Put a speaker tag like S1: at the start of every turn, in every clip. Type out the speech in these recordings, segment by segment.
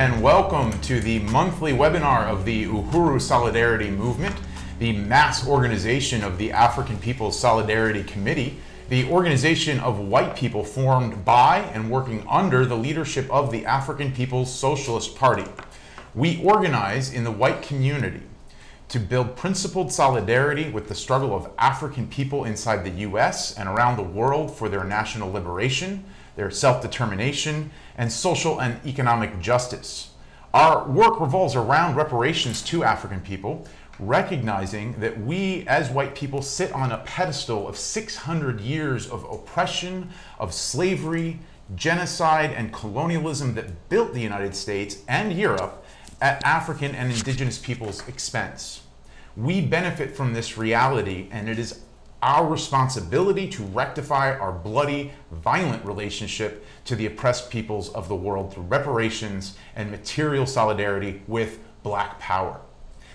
S1: and welcome to the monthly webinar of the Uhuru Solidarity Movement, the mass organization of the African People's Solidarity Committee, the organization of white people formed by and working under the leadership of the African People's Socialist Party. We organize in the white community to build principled solidarity with the struggle of African people inside the US and around the world for their national liberation, their self-determination, and social and economic justice. Our work revolves around reparations to African people, recognizing that we as white people sit on a pedestal of 600 years of oppression, of slavery, genocide, and colonialism that built the United States and Europe at African and indigenous people's expense. We benefit from this reality, and it is our responsibility to rectify our bloody, violent relationship to the oppressed peoples of the world through reparations and material solidarity with Black power.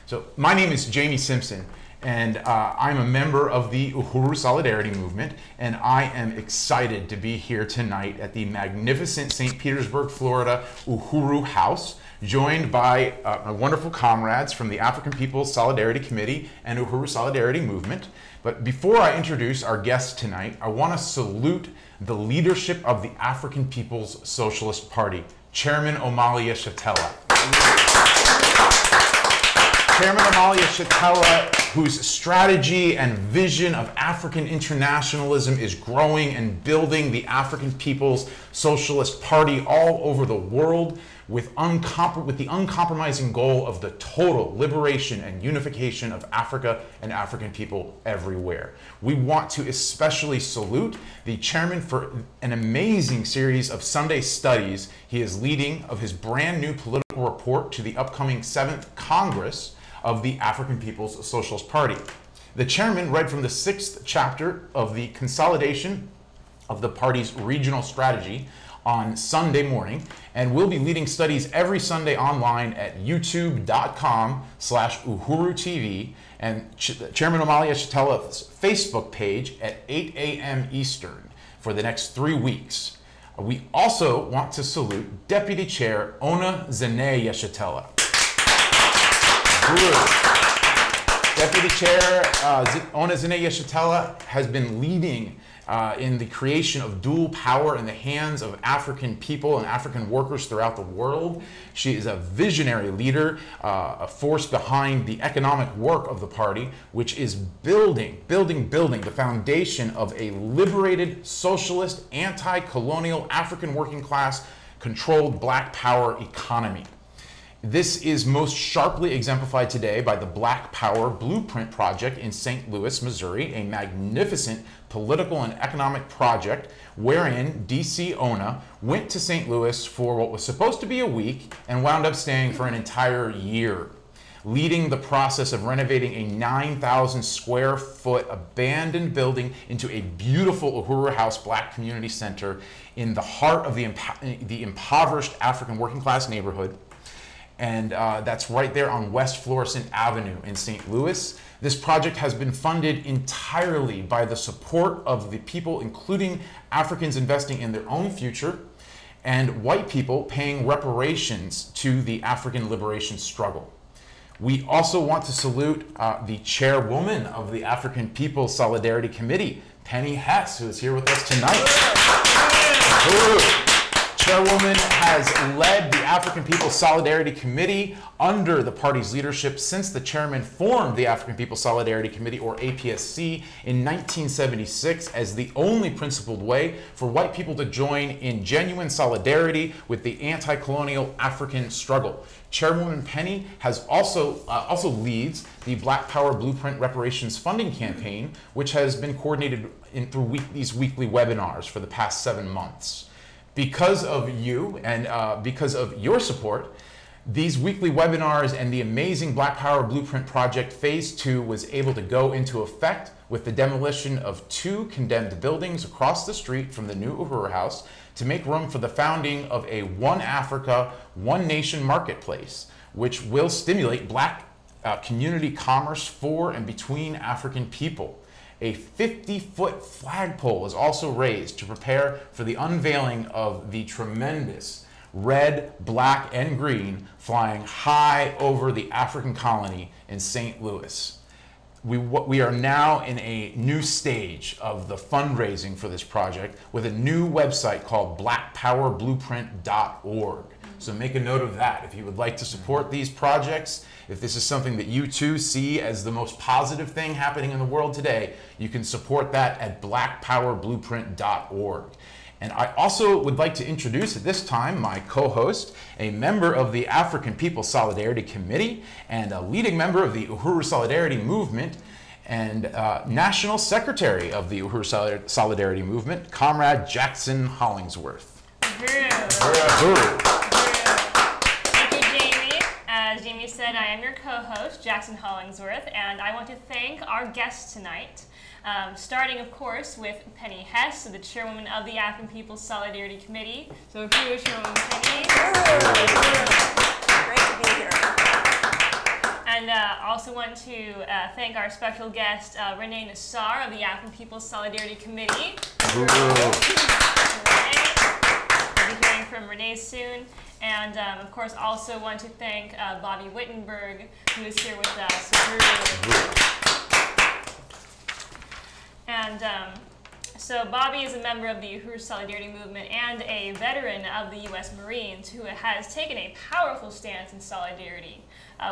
S1: So my name is Jamie Simpson, and I'm a member of the Uhuru Solidarity Movement, and I am excited to be here tonight at the magnificent St. Petersburg, Florida Uhuru House, joined by my wonderful comrades from the African People's Solidarity Committee and Uhuru Solidarity Movement. But before I introduce our guest tonight, I want to salute the leadership of the African People's Socialist Party, Chairman Omali Yeshitela. Chairman Omali Yeshitela, whose strategy and vision of African internationalism is growing and building the African People's Socialist Party all over the world with the uncompromising goal of the total liberation and unification of Africa and African people everywhere. We want to especially salute the chairman for an amazing series of Sunday studies he is leading of his brand new political report to the upcoming 7th Congress of the African People's Socialist Party. The chairman read from the 6th chapter of the consolidation of the party's regional strategy on Sunday morning, and we'll be leading studies every Sunday online at youtube.com/UhuruTV and Chairman Omali Yeshitela's Facebook page at 8 a.m. Eastern for the next 3 weeks. We also want to salute Deputy Chair Ona Zene Yeshitela. Deputy Chair Ona Zene Yeshitela has been leading in the creation of dual power in the hands of African people and African workers throughout the world. She is a visionary leader, a force behind the economic work of the party, which is building the foundation of a liberated, socialist, anti-colonial, African working class controlled Black power economy. This is most sharply exemplified today by the Black Power Blueprint Project in St. Louis, Missouri, a magnificent political and economic project wherein DC Ona went to St. Louis for what was supposed to be a week and wound up staying for an entire year, leading the process of renovating a 9,000 square foot abandoned building into a beautiful Uhuru House Black Community Center in the heart of the impoverished African working class neighborhood. And that's right there on West Florissant Avenue in St. Louis. This project has been funded entirely by the support of the people, including Africans investing in their own future and white people paying reparations to the African liberation struggle. We also want to salute the chairwoman of the African People's Solidarity Committee, Penny Hess, who is here with us tonight. Chairwoman has led the African People's Solidarity Committee under the party's leadership since the chairman formed the African People's Solidarity Committee, or APSC, in 1976 as the only principled way for white people to join in genuine solidarity with the anti-colonial African struggle. Chairwoman Penny has also leads the Black Power Blueprint Reparations Funding Campaign, which has been coordinated through these weekly webinars for the past 7 months. Because of you and because of your support, these weekly webinars and the amazing Black Power Blueprint Project Phase 2 was able to go into effect with the demolition of 2 condemned buildings across the street from the new Uhuru House to make room for the founding of a One Africa, One Nation marketplace, which will stimulate Black community commerce for and between African people. A 50-foot flagpole is also raised to prepare for the unveiling of the tremendous red, black, and green, flying high over the African colony in St. Louis. We are now in a new stage of the fundraising for this project with a new website called blackpowerblueprint.org. So make a note of that. If you would like to support these projects, if this is something that you too see as the most positive thing happening in the world today, you can support that at blackpowerblueprint.org. And I also would like to introduce at this time my co-host, a member of the African People's Solidarity Committee and a leading member of the Uhuru Solidarity Movement and National Secretary of the Uhuru Solidarity Movement, Comrade Jackson Hollingsworth.
S2: Uhuru. Thank you, Jamie. As Jamie said, I am your co-host, Jackson Hollingsworth, and I want to thank our guests tonight. Starting, of course, with Penny Hess, the Chairwoman of the African People's Solidarity Committee. So, Chairwoman Penny.
S3: Great to be here.
S2: And also want to thank our special guest, Renee Nassar of the African People's Solidarity Committee. We'll be hearing from Renee soon. And, of course, also want to thank Bobby Wittenberg, who is here with us. And so Bobby is a member of the Uhuru Solidarity Movement and a veteran of the U.S. Marines who has taken a powerful stance in solidarity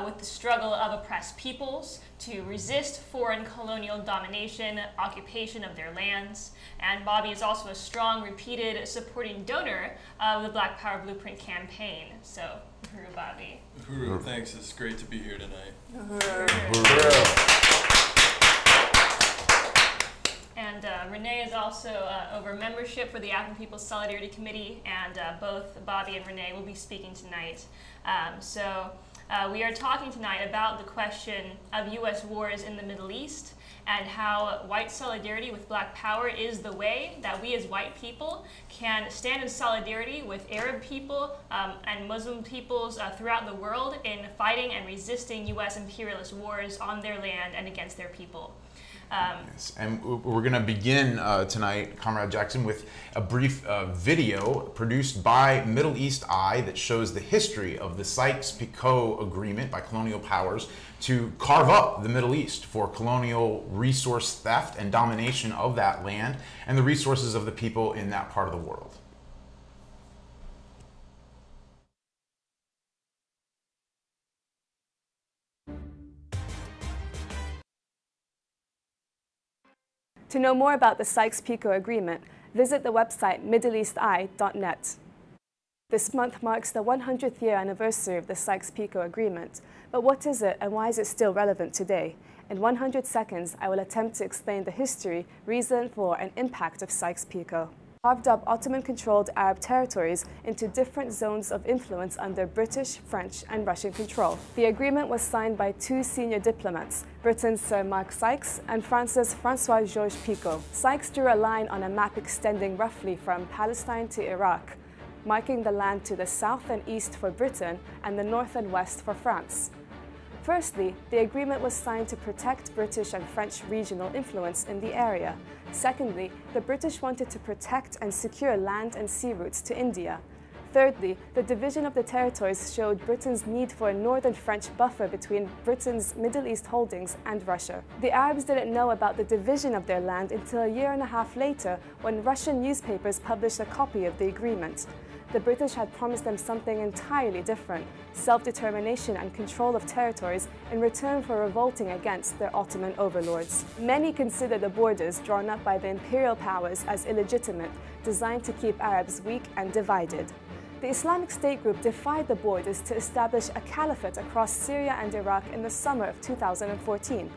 S2: with the struggle of oppressed peoples to resist foreign colonial domination, occupation of their lands. And Bobby is also a strong, repeated supporting donor of the Black Power Blueprint campaign. So, Uhuru, Bobby.
S4: Uhuru, thanks. It's great to be here tonight.
S3: Uhuru.
S1: Uhuru.
S2: And Renee is also over membership for the African People's Solidarity Committee, and both Bobby and Renee will be speaking tonight. We are talking tonight about the question of U.S. wars in the Middle East and how white solidarity with Black power is the way that we as white people can stand in solidarity with Arab people and Muslim peoples throughout the world in fighting and resisting U.S. imperialist wars on their land and against their people.
S1: Yes. And we're going to begin tonight, Comrade Jackson, with a brief video produced by Middle East Eye that shows the history of the Sykes-Picot agreement by colonial powers to carve up the Middle East for colonial resource theft and domination of that land and the resources of the people in that part of the world.
S5: To know more about the Sykes-Picot Agreement, visit the website middleeasteye.net. This month marks the 100th year anniversary of the Sykes-Picot Agreement. But what is it and why is it still relevant today? In 100 seconds, I will attempt to explain the history, reason for, and impact of Sykes-Picot. Carved up Ottoman-controlled Arab territories into different zones of influence under British, French, and Russian control. The agreement was signed by two senior diplomats, Britain's Sir Mark Sykes and France's François-Georges Picot. Sykes drew a line on a map extending roughly from Palestine to Iraq, marking the land to the south and east for Britain and the north and west for France. Firstly, the agreement was signed to protect British and French regional influence in the area. Secondly, the British wanted to protect and secure land and sea routes to India. Thirdly, the division of the territories showed Britain's need for a northern French buffer between Britain's Middle East holdings and Russia. The Arabs didn't know about the division of their land until a year and a half later, when Russian newspapers published a copy of the agreement. The British had promised them something entirely different, self-determination and control of territories in return for revolting against their Ottoman overlords. Many consider the borders drawn up by the imperial powers as illegitimate, designed to keep Arabs weak and divided. The Islamic State group defied the borders to establish a caliphate across Syria and Iraq in the summer of 2014.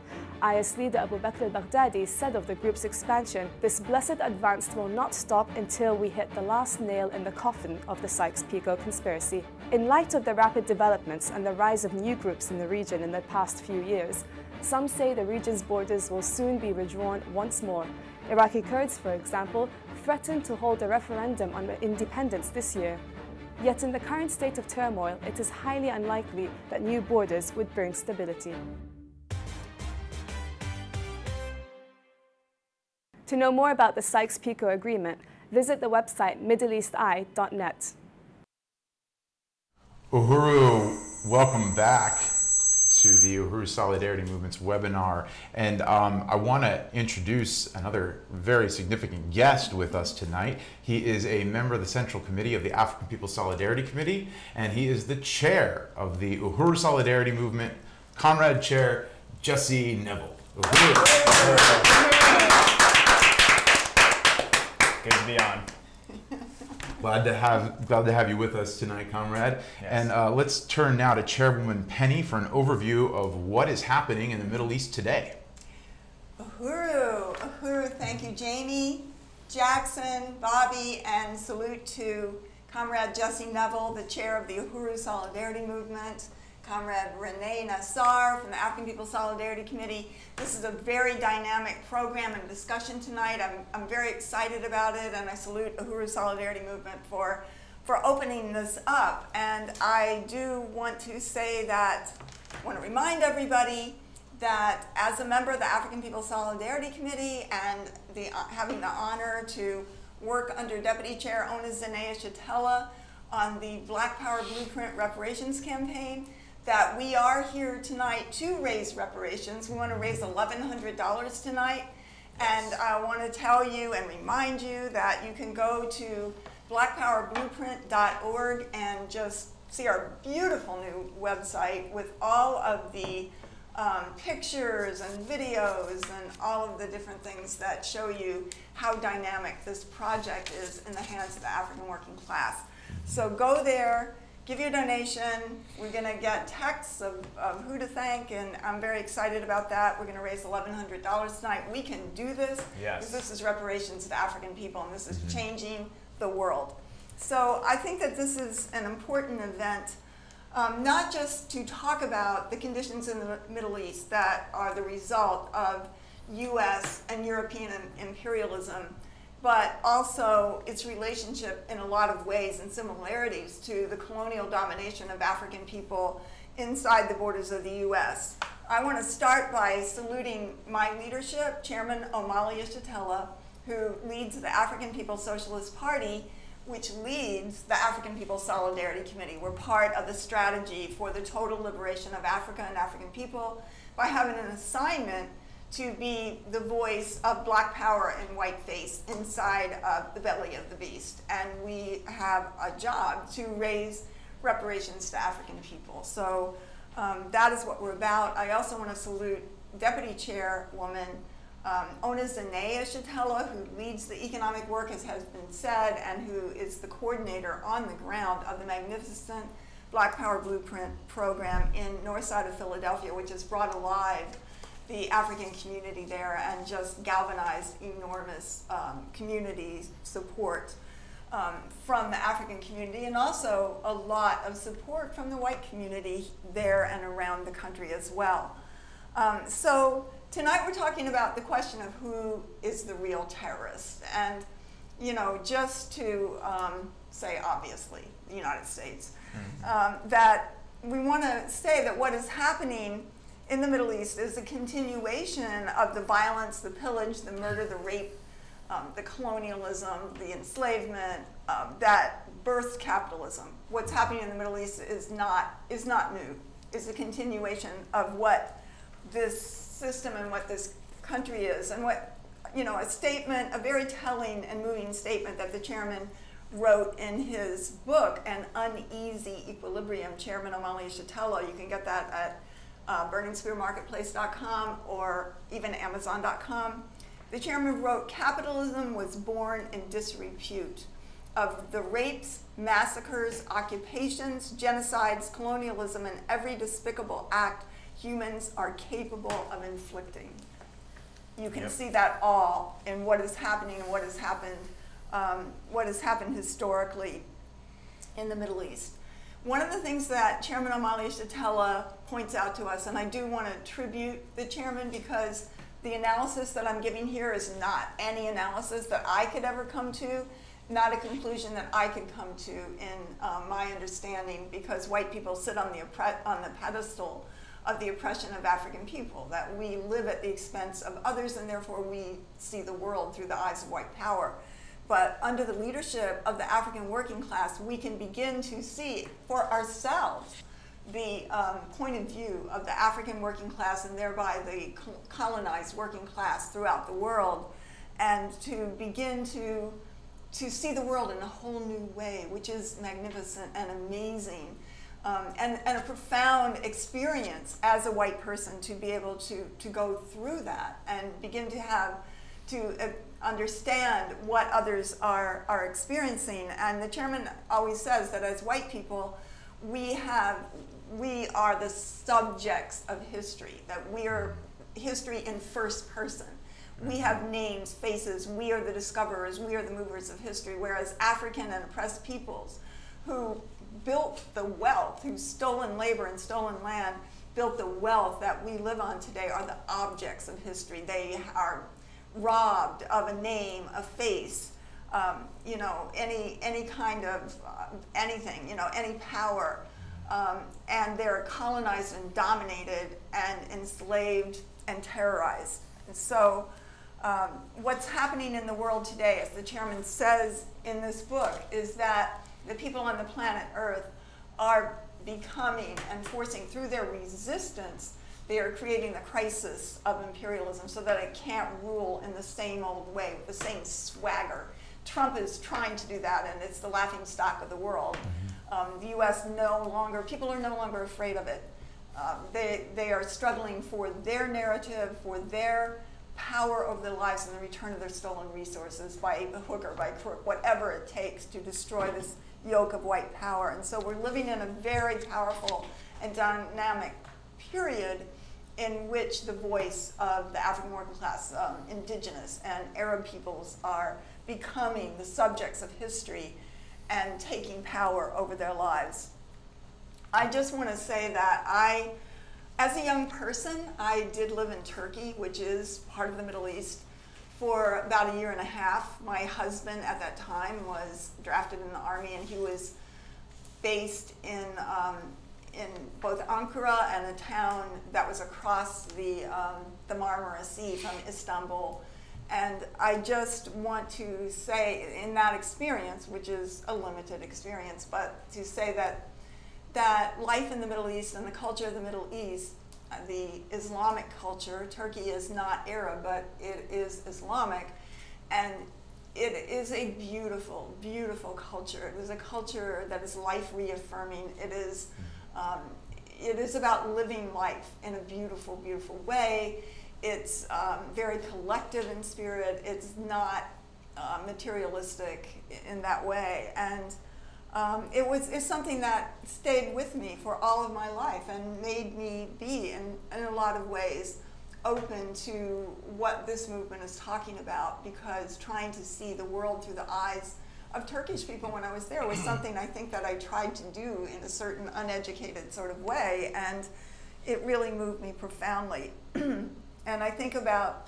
S5: IS leader Abu Bakr al-Baghdadi said of the group's expansion, "This blessed advance will not stop until we hit the last nail in the coffin of the Sykes-Picot conspiracy." In light of the rapid developments and the rise of new groups in the region in the past few years, some say the region's borders will soon be redrawn once more. Iraqi Kurds, for example, threatened to hold a referendum on independence this year. Yet in the current state of turmoil, it is highly unlikely that new borders would bring stability. To know more about the Sykes-Picot Agreement, visit the website middleeasteye.net.
S1: Uhuru, welcome back to the Uhuru Solidarity Movement's webinar. And I want to introduce another very significant guest with us tonight. He is a member of the Central Committee of the African People's Solidarity Committee, and he is the chair of the Uhuru Solidarity Movement, Comrade Chair Jesse Neville. Uhuru.
S3: Good to be on.
S1: Glad to have you with us tonight, comrade.
S3: Yes.
S1: And let's turn now to Chairwoman Penny for an overview of what is happening in the Middle East today.
S6: Uhuru, thank you, Jamie, Jackson, Bobby, and salute to Comrade Jesse Neville, the chair of the Uhuru Solidarity Movement, Comrade Renee Nassar from the African People's Solidarity Committee. This is a very dynamic program and discussion tonight. I'm very excited about it, and I salute Uhuru Solidarity Movement for opening this up. And I do want to say that, I want to remind everybody that as a member of the African People's Solidarity Committee and having the honor to work under Deputy Chair Ona Zenea-Shatella on the Black Power Blueprint Reparations Campaign, that we are here tonight to raise reparations. We want to raise $1,100 tonight. And I want to tell you and remind you that you can go to blackpowerblueprint.org and just see our beautiful new website with all of the pictures and videos and all of the different things that show you how dynamic this project is in the hands of the African working class. So go there. Give your donation. We're going to get texts of who to thank, and I'm very excited about that. We're going to raise $1,100 tonight. We can do this.
S3: Yes.
S6: Because this is reparations to African people, and this is changing the world. So I think that this is an important event, not just to talk about the conditions in the Middle East that are the result of U.S. and European imperialism, but also its relationship in a lot of ways and similarities to the colonial domination of African people inside the borders of the U.S. I want to start by saluting my leadership, Chairman Omali Yeshitela, who leads the African People's Socialist Party, which leads the African People's Solidarity Committee. We're part of the strategy for the total liberation of Africa and African people by having an assignment to be the voice of black power and white face inside of the belly of the beast. And we have a job to raise reparations to African people. So that is what we're about. I also want to salute Deputy Chairwoman Ona Zenea-Shatella, who leads the economic work, as has been said, and who is the coordinator on the ground of the magnificent Black Power Blueprint program in north side of Philadelphia, which has brought alive the African community there and just galvanized enormous community support from the African community, and also a lot of support from the white community there and around the country as well. So tonight we're talking about the question of who is the real terrorist. And, you know, just to say, obviously, the United States, that we want to say that what is happening in the Middle East is a continuation of the violence, the pillage, the murder, the rape, the colonialism, the enslavement that birthed capitalism. What's happening in the Middle East is not new. It's a continuation of what this system and what this country is, and what, you know, a very telling and moving statement that the chairman wrote in his book, An Uneasy Equilibrium, Chairman Omali Yeshitela. You can get that at burningspearmarketplace.com or even amazon.com. The chairman wrote, "Capitalism was born in disrepute of the rapes, massacres, occupations, genocides, colonialism, and every despicable act humans are capable of inflicting." You can see that all in what is happening and what has happened historically in the Middle East. One of the things that Chairman Omali Yeshitela points out to us, and I do want to tribute the chairman because the analysis that I'm giving here is not any analysis that I could ever come to, not a conclusion that I could come to in my understanding, because white people sit on the pedestal of the oppression of African people, that we live at the expense of others and therefore we see the world through the eyes of white power. But under the leadership of the African working class, we can begin to see for ourselves the point of view of the African working class and thereby the colonized working class throughout the world, and to begin to see the world in a whole new way, which is magnificent and amazing, and a profound experience as a white person to be able to go through that and begin to understand what others are experiencing. And the chairman always says that as white people, we are the subjects of history, that we are history in first person. We have names, faces, we are the discoverers, we are the movers of history, whereas African and oppressed peoples who built the wealth, whose stolen labor and stolen land built the wealth that we live on today, are the objects of history. They are robbed of a name, a face, any kind of anything, any power, and they're colonized and dominated and enslaved and terrorized. And so what's happening in the world today, as the chairman says in this book, is that the people on the planet Earth are becoming and forcing through their resistance, they are creating the crisis of imperialism so that it can't rule in the same old way with the same swagger. Trump is trying to do that, and it's the laughing stock of the world. The U.S. people are no longer afraid of it. They are struggling for their narrative, for their power over their lives and the return of their stolen resources by hook or by crook, whatever it takes to destroy this yoke of white power. And so we're living in a very powerful and dynamic period in which the voice of the African working class, indigenous and Arab peoples are becoming the subjects of history and taking power over their lives. I just want to say that as a young person, I did live in Turkey, which is part of the Middle East, for about 1.5 years. My husband at that time was drafted in the army, and he was based in both Ankara and a town that was across the Marmara Sea from Istanbul. And I just want to say, in that experience, which is a limited experience, but to say that life in the Middle East and the culture of the Middle East, the Islamic culture, Turkey is not Arab, but it is Islamic, and it is a beautiful, beautiful culture. It is a culture that is life reaffirming. It is about living life in a beautiful, beautiful way. It's very collective in spirit. It's not materialistic in that way. And it's something that stayed with me for all of my life and made me be, in a lot of ways, open to what this movement is talking about, because trying to see the world through the eyes of Turkish people when I was there was something I think that I tried to do in a certain uneducated sort of way, and it really moved me profoundly. And I think about,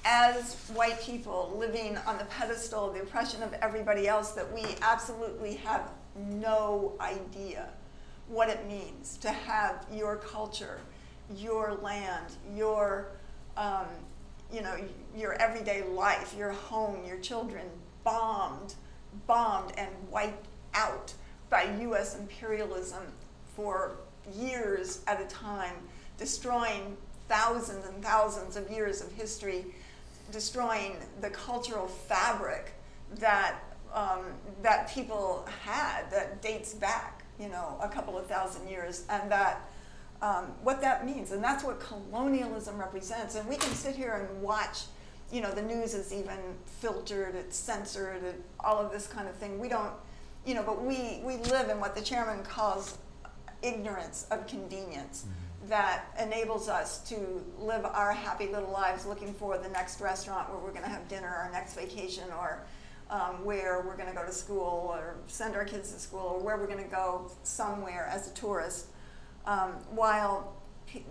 S6: as white people living on the pedestal of the oppression of everybody else, that we absolutely have no idea what it means to have your culture, your land, your everyday life, your home, your children bombed and wiped out by U.S. imperialism for years at a time, destroying thousands and thousands of years of history, destroying the cultural fabric that people had that dates back, a couple of thousand years, and that what that means. And that's what colonialism represents. And we can sit here and watch, the news is even filtered, it's censored, and all of this kind of thing. We don't, but we live in what the chairman calls ignorance of convenience. That enables us to live our happy little lives looking for the next restaurant where we're going to have dinner, our next vacation, or where we're going to go to school or send our kids to school, or where we're going to go somewhere as a tourist, while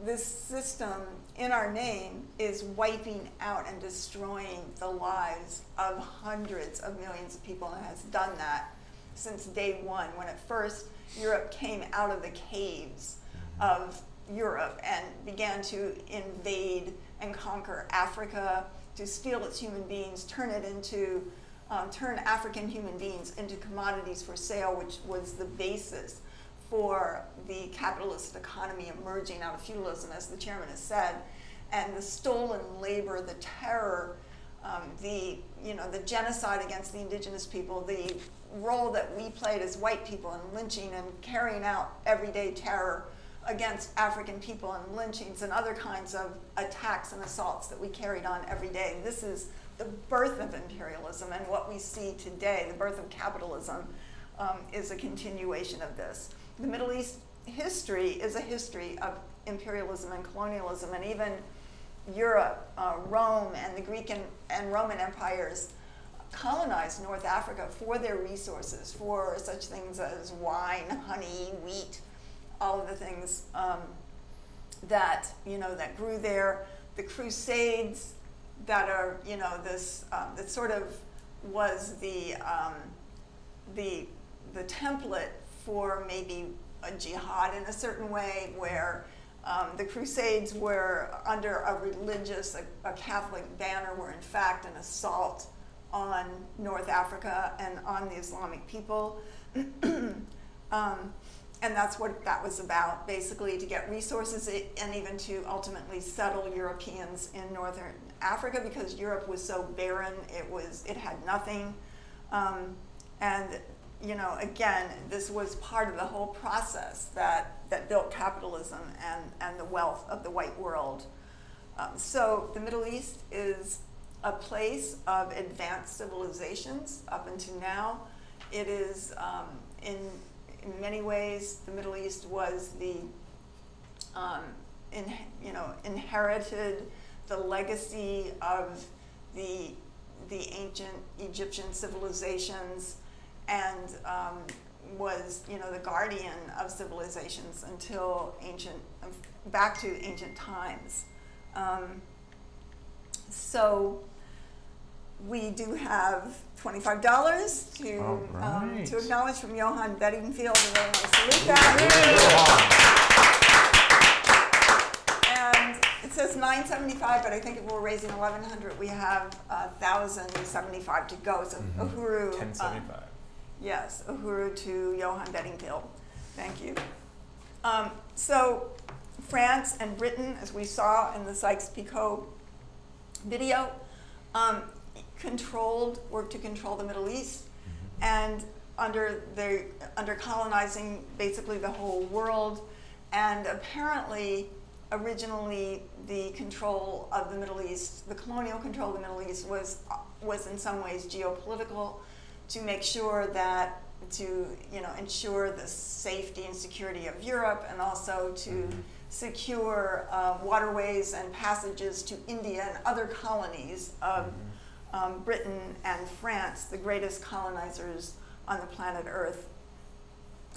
S6: this system in our name is wiping out and destroying the lives of hundreds of millions of people, and has done that since day one, when at first Europe came out of the caves of Europe and began to invade and conquer Africa, to steal its human beings, turn African human beings into commodities for sale, which was the basis for the capitalist economy emerging out of feudalism, as the chairman has said. And the stolen labor, the terror, the genocide against the indigenous people, the role that we played as white people in lynching and carrying out everyday terror against African people and lynchings and other kinds of attacks and assaults that we carried on every day. This is the birth of imperialism, and what we see today, the birth of capitalism, is a continuation of this. The Middle East history is a history of imperialism and colonialism, and even Europe, Rome, and the Greek and Roman empires colonized North Africa for their resources, for such things as wine, honey, wheat, all of the things that grew there. The Crusades that are that sort of was the template for maybe a jihad in a certain way, where the Crusades were under a religious, a Catholic banner, were in fact an assault on North Africa and on the Islamic people. And that's what that was about, basically, to get resources and even to ultimately settle Europeans in Northern Africa, because Europe was so barren, it had nothing. And again, this was part of the whole process that built capitalism and the wealth of the white world. So the Middle East is a place of advanced civilizations up until now. It is, in many ways, the Middle East was the, inherited the legacy of the ancient Egyptian civilizations, and was, the guardian of civilizations until back to ancient times. So we do have $25 to acknowledge from Johan Bedingfield. We really want to salute that. And it says $975, but I think if we're raising $1,100, we have $1,075 to go. So Uhuru.
S3: $1075.
S6: Yes, Uhuru to Johan Bedingfield. Thank you. So France and Britain, as we saw in the Sykes-Picot video, worked to control the Middle East, and under colonizing basically the whole world. And apparently, originally, the control of the Middle East, the colonial control of the Middle East, was in some ways geopolitical, to make sure that, to ensure the safety and security of Europe, and also to secure waterways and passages to India and other colonies of Britain and France, the greatest colonizers on the planet Earth.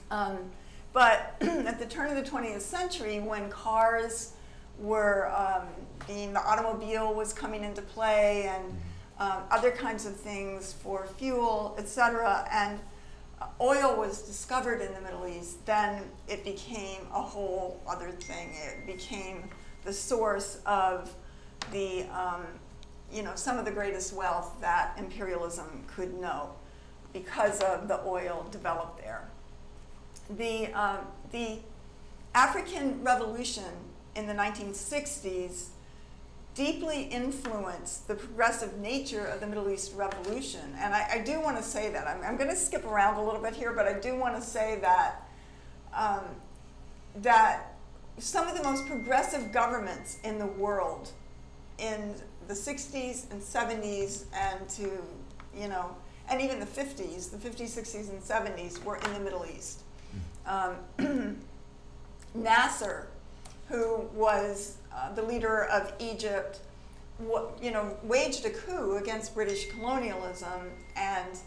S6: But at the turn of the 20th century, when cars were the automobile was coming into play, and other kinds of things for fuel, etc., and oil was discovered in the Middle East, then it became a whole other thing. It became the source of the, some of the greatest wealth that imperialism could know, because of the oil developed there. The African Revolution in the 1960s deeply influenced the progressive nature of the Middle East Revolution. And I do want to say that. I'm going to skip around a little bit here, but I do want to say that that some of the most progressive governments in the world in the 60s and 70s and and even the 50s, 60s, and 70s were in the Middle East. Nasser, who was the leader of Egypt, waged a coup against British colonialism, and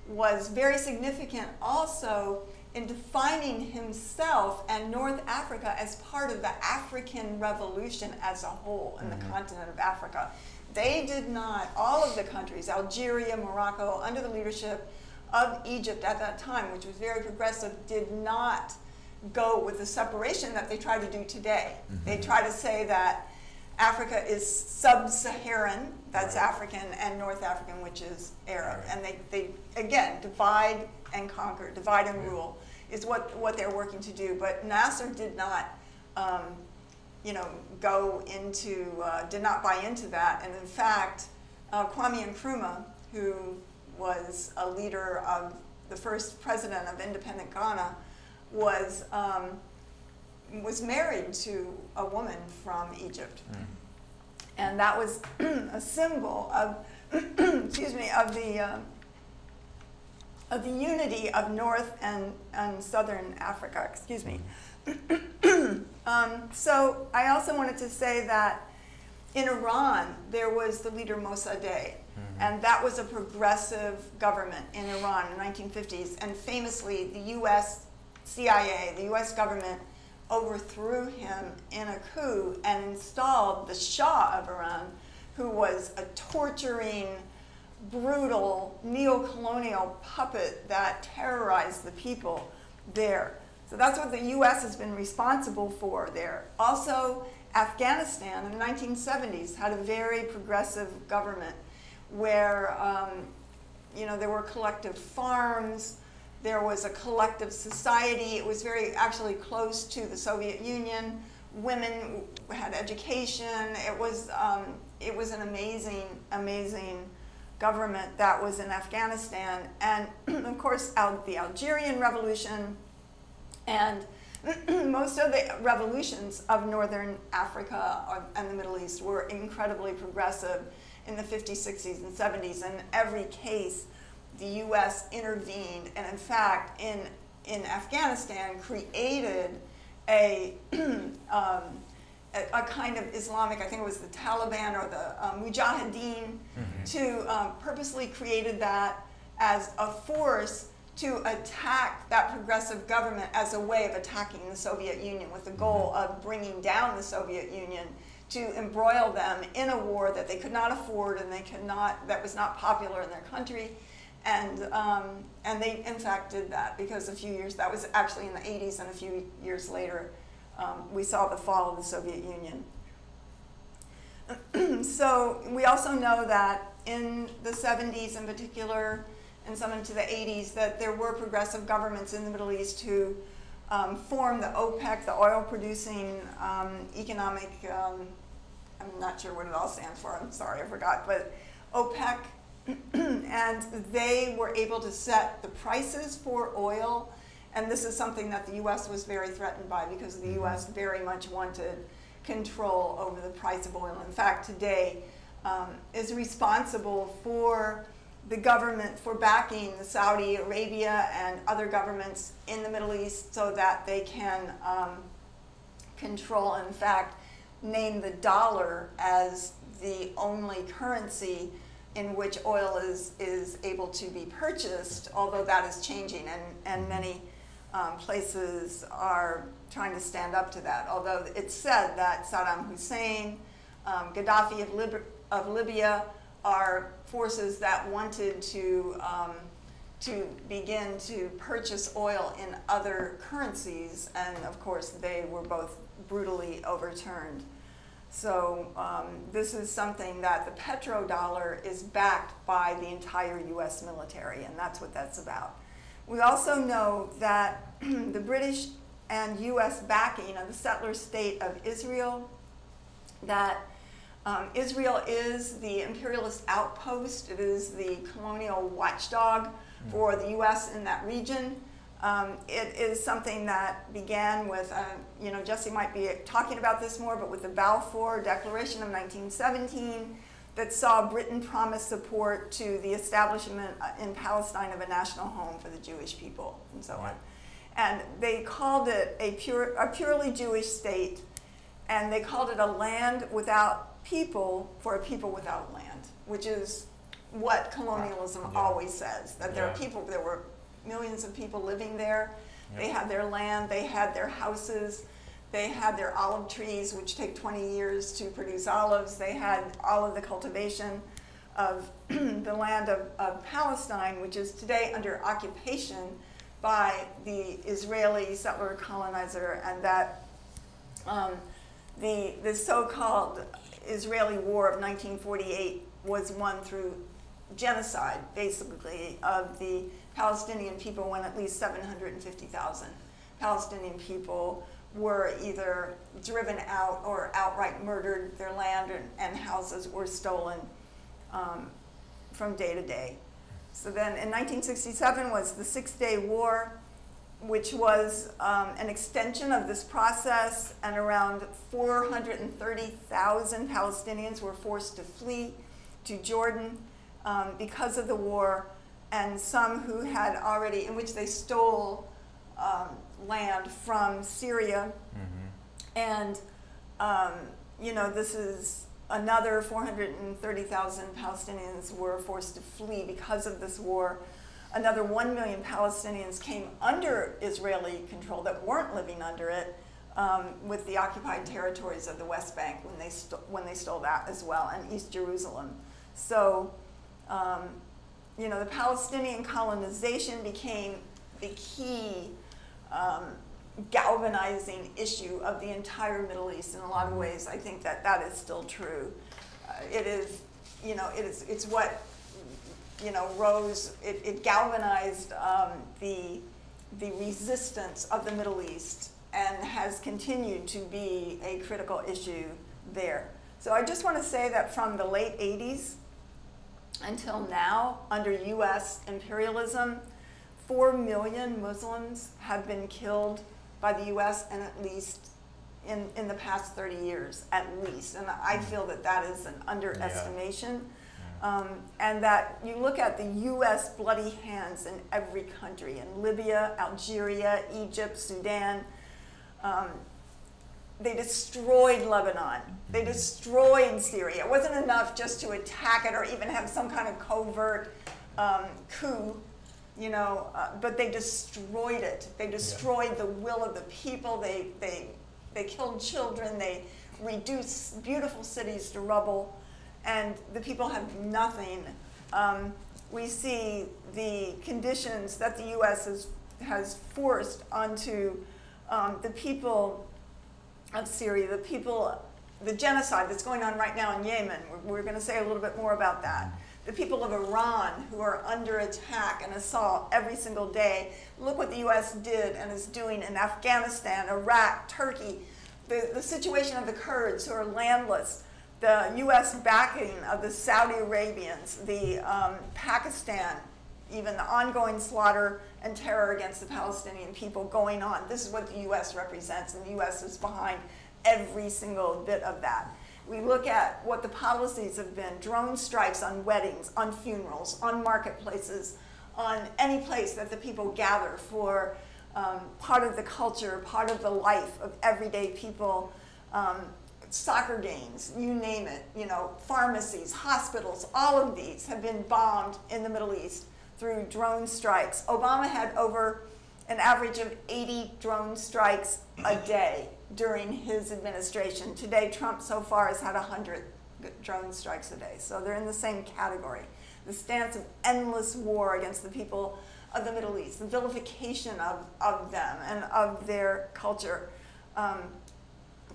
S6: was very significant also in defining himself and North Africa as part of the African Revolution as a whole in the continent of Africa. They did not, all of the countries, Algeria, Morocco, under the leadership of Egypt at that time, which was very progressive, did not go with the separation that they try to do today. They try to say that Africa is sub-Saharan, that's African, and North African, which is Arab. And they again, divide and conquer, divide and rule is what they're working to do. But Nasser did not, go into, did not buy into that. And in fact, Kwame Nkrumah, who was a leader of the first president of independent Ghana, was married to a woman from Egypt. And that was a symbol of, excuse me, of the unity of North and Southern Africa, excuse me. So I also wanted to say that in Iran, there was the leader Mossadegh, and that was a progressive government in Iran in the 1950s. And famously, the US CIA, the US government, overthrew him in a coup and installed the Shah of Iran, who was a torturing, brutal, neo-colonial puppet that terrorized the people there. So that's what the US has been responsible for there. Also, Afghanistan in the 1970s had a very progressive government where there were collective farms, there was a collective society. It was very actually close to the Soviet Union. Women had education. It was an amazing, amazing government that was in Afghanistan. And of course, the Algerian Revolution and most of the revolutions of Northern Africa and the Middle East were incredibly progressive in the 50s, 60s, and 70s. And in every case, the U.S. intervened, and in fact, in Afghanistan, created a kind of Islamic, I think it was the Taliban or the Mujahideen, to purposely created that as a force to attack that progressive government as a way of attacking the Soviet Union, with the goal of bringing down the Soviet Union, to embroil them in a war that they could not afford and that was not popular in their country. And they, in fact, did that because a few years, that was actually in the 80s, and a few years later, we saw the fall of the Soviet Union. So we also know that in the 70s in particular, and some into the 80s, that there were progressive governments in the Middle East who formed the OPEC, the oil-producing economic, I'm not sure what it all stands for, I'm sorry, I forgot, but OPEC, and they were able to set the prices for oil, and this is something that the U.S. was very threatened by because the U.S. very much wanted control over the price of oil. In fact, today is responsible for the government for backing the Saudi Arabia and other governments in the Middle East so that they can control, in fact, name the dollar as the only currency in which oil is able to be purchased, although that is changing, and many places are trying to stand up to that. Although it's said that Saddam Hussein, Gaddafi of Libya are forces that wanted to begin to purchase oil in other currencies, and of course they were both brutally overturned. So this is something that the petrodollar is backed by the entire US military, and that's what that's about. We also know that the British and US backing of the settler state of Israel, that Israel is the imperialist outpost. It is the colonial watchdog for the US in that region. It is something that began with, Jesse might be talking about this more, but with the Balfour Declaration of 1917 that saw Britain promise support to the establishment in Palestine of a national home for the Jewish people and so on. And they called it a purely Jewish state, and they called it a land without people for a people without land, which is what colonialism always says, that there are people, there were millions of people living there. They had their land, they had their houses, they had their olive trees, which take 20 years to produce olives. They had all of the cultivation of the land of Palestine, which is today under occupation by the Israeli settler colonizer, and that the so-called Israeli war of 1948 was won through genocide, basically, of the Palestinian people, when at least 750,000 Palestinian people were either driven out or outright murdered. Their land and houses were stolen from day to day. So then in 1967 was the Six-Day War, which was an extension of this process, and around 430,000 Palestinians were forced to flee to Jordan because of the war, and some who had already, in which they stole land from Syria. And, you know, this is another 430,000 Palestinians were forced to flee because of this war. Another 1 million Palestinians came under Israeli control that weren't living under it with the occupied territories of the West Bank when they stole that as well, and East Jerusalem. So, you know, the Palestinian colonization became the key galvanizing issue of the entire Middle East. In a lot of ways, I think that that is still true. It is, you know, it's what, you know, it galvanized the resistance of the Middle East and has continued to be a critical issue there. So I just want to say that from the late 80s until now, under US imperialism, 4 million Muslims have been killed by the US, and at least in the past 30 years, at least. And I feel that that is an underestimation. And that you look at the US bloody hands in every country, in Libya, Algeria, Egypt, Sudan. They destroyed Lebanon. They destroyed Syria. It wasn't enough just to attack it or even have some kind of covert coup, you know, but they destroyed it. They destroyed the will of the people. They killed children. They reduced beautiful cities to rubble, and the people have nothing. We see the conditions that the U.S. has forced onto the people of Syria, the genocide that's going on right now in Yemen. We're going to say a little bit more about that. The people of Iran, who are under attack and assault every single day. Look what the U.S. did and is doing in Afghanistan, Iraq, Turkey. The situation of the Kurds, who are landless. The U.S. backing of the Saudi Arabians, the Pakistan, even the ongoing slaughter and terror against the Palestinian people going on. This is what the U.S. represents, and the U.S. is behind every single bit of that. We look at what the policies have been: drone strikes on weddings, on funerals, on marketplaces, on any place that the people gather for part of the culture, part of the life of everyday people. Soccer games, you name it, you know, pharmacies, hospitals, all of these have been bombed in the Middle East through drone strikes. Obama had over an average of 80 drone strikes a day during his administration. Today, Trump so far has had 100 drone strikes a day. So they're in the same category. The stance of endless war against the people of the Middle East, the vilification of them and of their culture.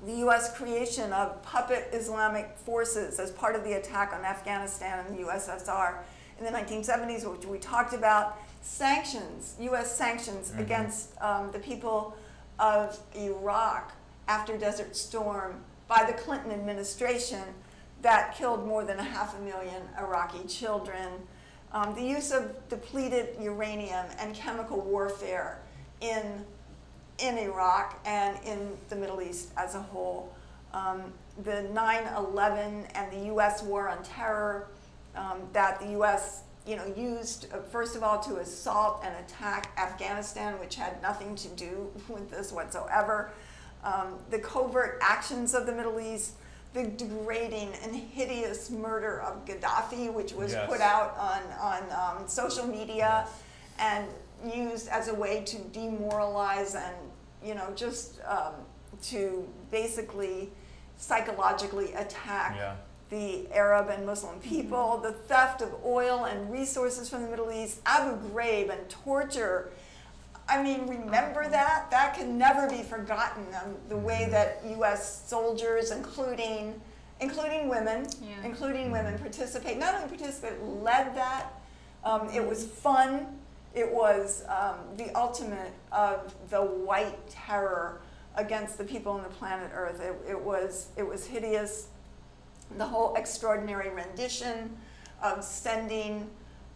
S6: The U.S. creation of puppet Islamic forces as part of the attack on Afghanistan and the USSR in the 1970s, which we talked about. Sanctions, U.S. sanctions against the people of Iraq after Desert Storm by the Clinton administration that killed more than 500,000 Iraqi children. The use of depleted uranium and chemical warfare in Iraq and in the Middle East as a whole. The 9/11 and the U.S. war on terror that the U.S. used, first of all, to assault and attack Afghanistan, which had nothing to do with this whatsoever. The covert actions of the Middle East, the degrading and hideous murder of Gaddafi, which was put out on social media and used as a way to demoralize and, just to basically psychologically attack the Arab and Muslim people, the theft of oil and resources from the Middle East, Abu Ghraib and torture. I mean, remember that? That can never be forgotten. The way that U.S. soldiers, including including women, participate, not only participate, led that. It was fun. It was the ultimate of the white terror against the people on the planet Earth. It was hideous. The whole extraordinary rendition of sending,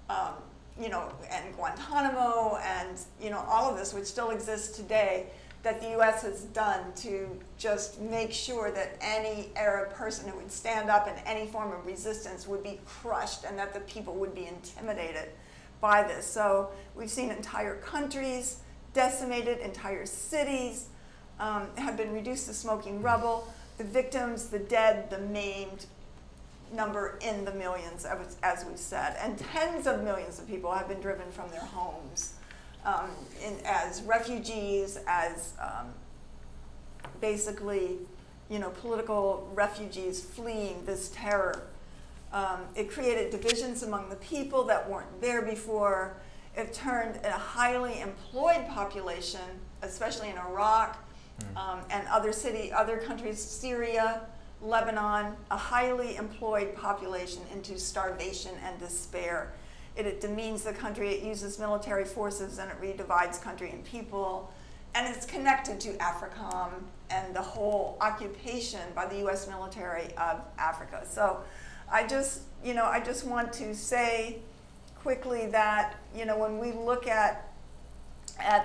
S6: and Guantanamo and, all of this, which still exists today, that the U.S. has done to just make sure that any Arab person who would stand up in any form of resistance would be crushed and that the people would be intimidated by this. So we've seen entire countries decimated, entire cities have been reduced to smoking rubble. The victims, the dead, the maimed number in the millions, as we've said. And tens of millions of people have been driven from their homes as refugees, as basically, political refugees fleeing this terror. It created divisions among the people that weren't there before. It turned a highly employed population, especially in Iraq and other countries, Syria, Lebanon, a highly employed population into starvation and despair. It demeans the country, it uses military forces, and it redivides country and people. And it's connected to AFRICOM and the whole occupation by the US military of Africa. So I just want to say quickly that, when we look at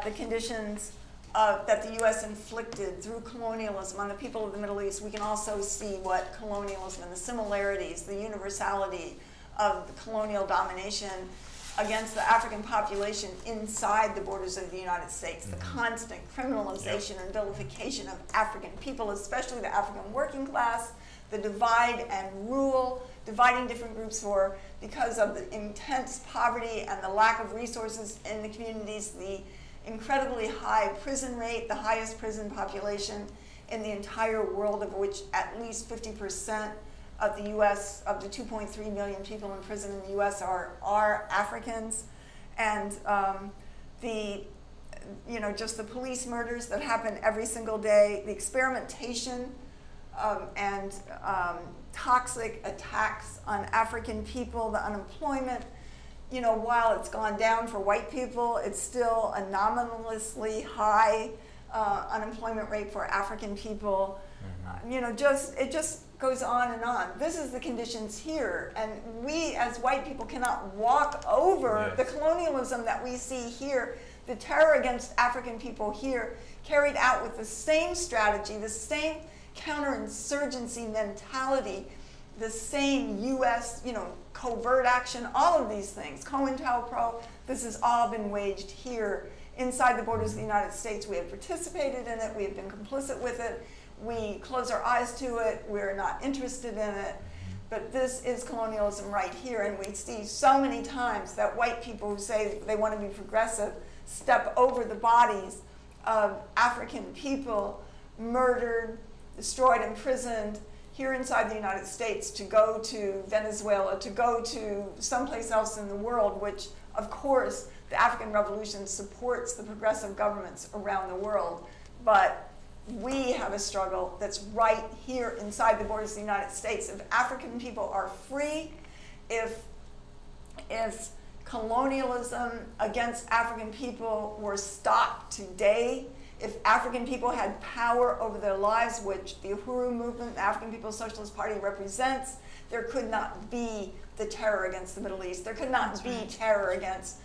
S6: the conditions that the U.S. inflicted through colonialism on the people of the Middle East, we can also see what colonialism and the similarities, the universality of the colonial domination against the African population inside the borders of the United States, the constant criminalization and vilification of African people, especially the African working class, the divide and rule, dividing different groups because of the intense poverty and the lack of resources in the communities, the incredibly high prison rate, the highest prison population in the entire world, of which at least 50% of the U.S., of the 2.3 million people in prison in the U.S. are Africans. And just the police murders that happen every single day, the experimentation and toxic attacks on African people, the unemployment. While it's gone down for white people, it's still a nominally high unemployment rate for African people. It just goes on and on. This is the conditions here, and we as white people cannot walk over the colonialism that we see here, the terror against African people here, carried out with the same strategy, the same counterinsurgency mentality, the same U.S., covert action, all of these things, COINTELPRO, this has all been waged here inside the borders of the United States. We have participated in it, we have been complicit with it, we close our eyes to it, we're not interested in it, but this is colonialism right here, and we see so many times that white people who say they want to be progressive step over the bodies of African people murdered, destroyed, imprisoned, here inside the United States, to go to Venezuela, to go to someplace else in the world, which, of course, the African Revolution supports the progressive governments around the world. But we have a struggle that's right here inside the borders of the United States. If African people are free, if colonialism against African people were stopped today, if African people had power over their lives, which the Uhuru movement, the African People's Socialist Party, represents, there could not be the terror against the Middle East. There could not be terror against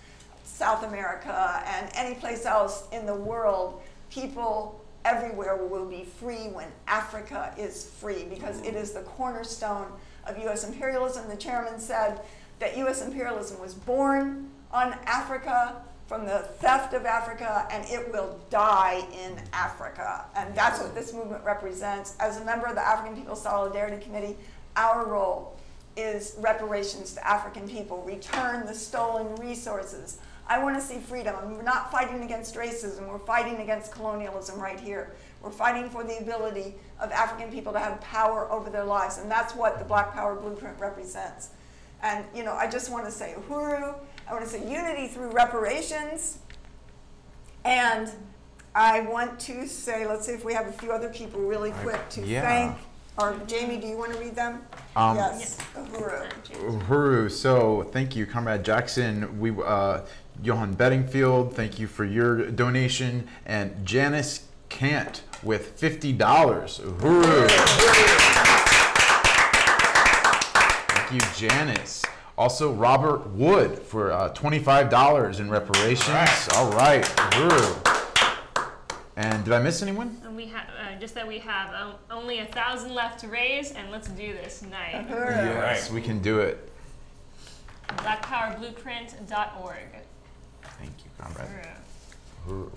S6: South America and any place else in the world. People everywhere will be free when Africa is free, because it is the cornerstone of U.S. imperialism. The chairman said that U.S. imperialism was born on Africa, from the theft of Africa, and it will die in Africa. And that's what this movement represents. As a member of the African People's Solidarity Committee, our role is reparations to African people, return the stolen resources. I want to see freedom. And we're not fighting against racism, we're fighting against colonialism right here. We're fighting for the ability of African people to have power over their lives, and that's what the Black Power Blueprint represents. And I just want to say Uhuru, I want to say unity through reparations, and I want to say, let's see if we have a few other people really quick to thank. Or Jamie, do you want to read them? Yes, Uhuru.
S1: Uhuru. So thank you, Comrade Jackson. Johan Bedingfield, thank you for your donation, and Janice Kant with $50. Uhuru. Thank you, Janice. Also, Robert Wood for $25 in reparations. All right, Uhuru. And did I miss anyone?
S2: And we have just that we have only 1,000 left to raise, and let's do this tonight.
S1: Yes, we can do it.
S2: BlackPowerBlueprint.org.
S1: Thank you, Comrade. Uhuru.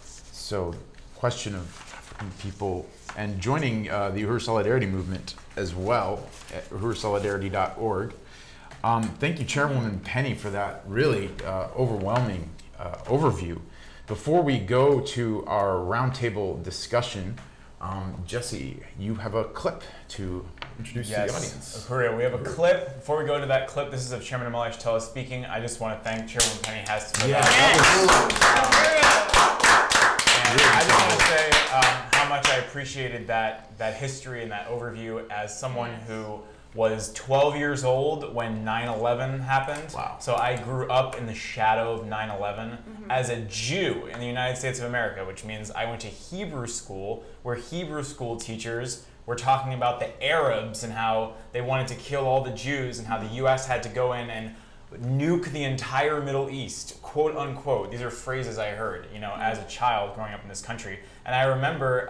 S1: So, question of African people and joining the Uhuru Solidarity Movement as well at uhurusolidarity.org. Thank you, Chairwoman Penny, for that really overwhelming overview. Before we go to our roundtable discussion, Jesse, you have a clip to introduce to the audience.
S3: Uhuru, we have a clip. Before we go to that clip, this is of Chairman Amalia Shatella speaking. I just want to thank Chairwoman Penny Hast for that. And I just want to say how much I appreciated that history and that overview as someone who was 12 years old when 9/11 happened.
S1: Wow.
S3: So I grew up in the shadow of 9/11 as a Jew in the United States of America, which means I went to Hebrew school, where Hebrew school teachers were talking about the Arabs and how they wanted to kill all the Jews and how the U.S. had to go in and nuke the entire Middle East, quote unquote. These are phrases I heard, you know, as a child growing up in this country. And I remember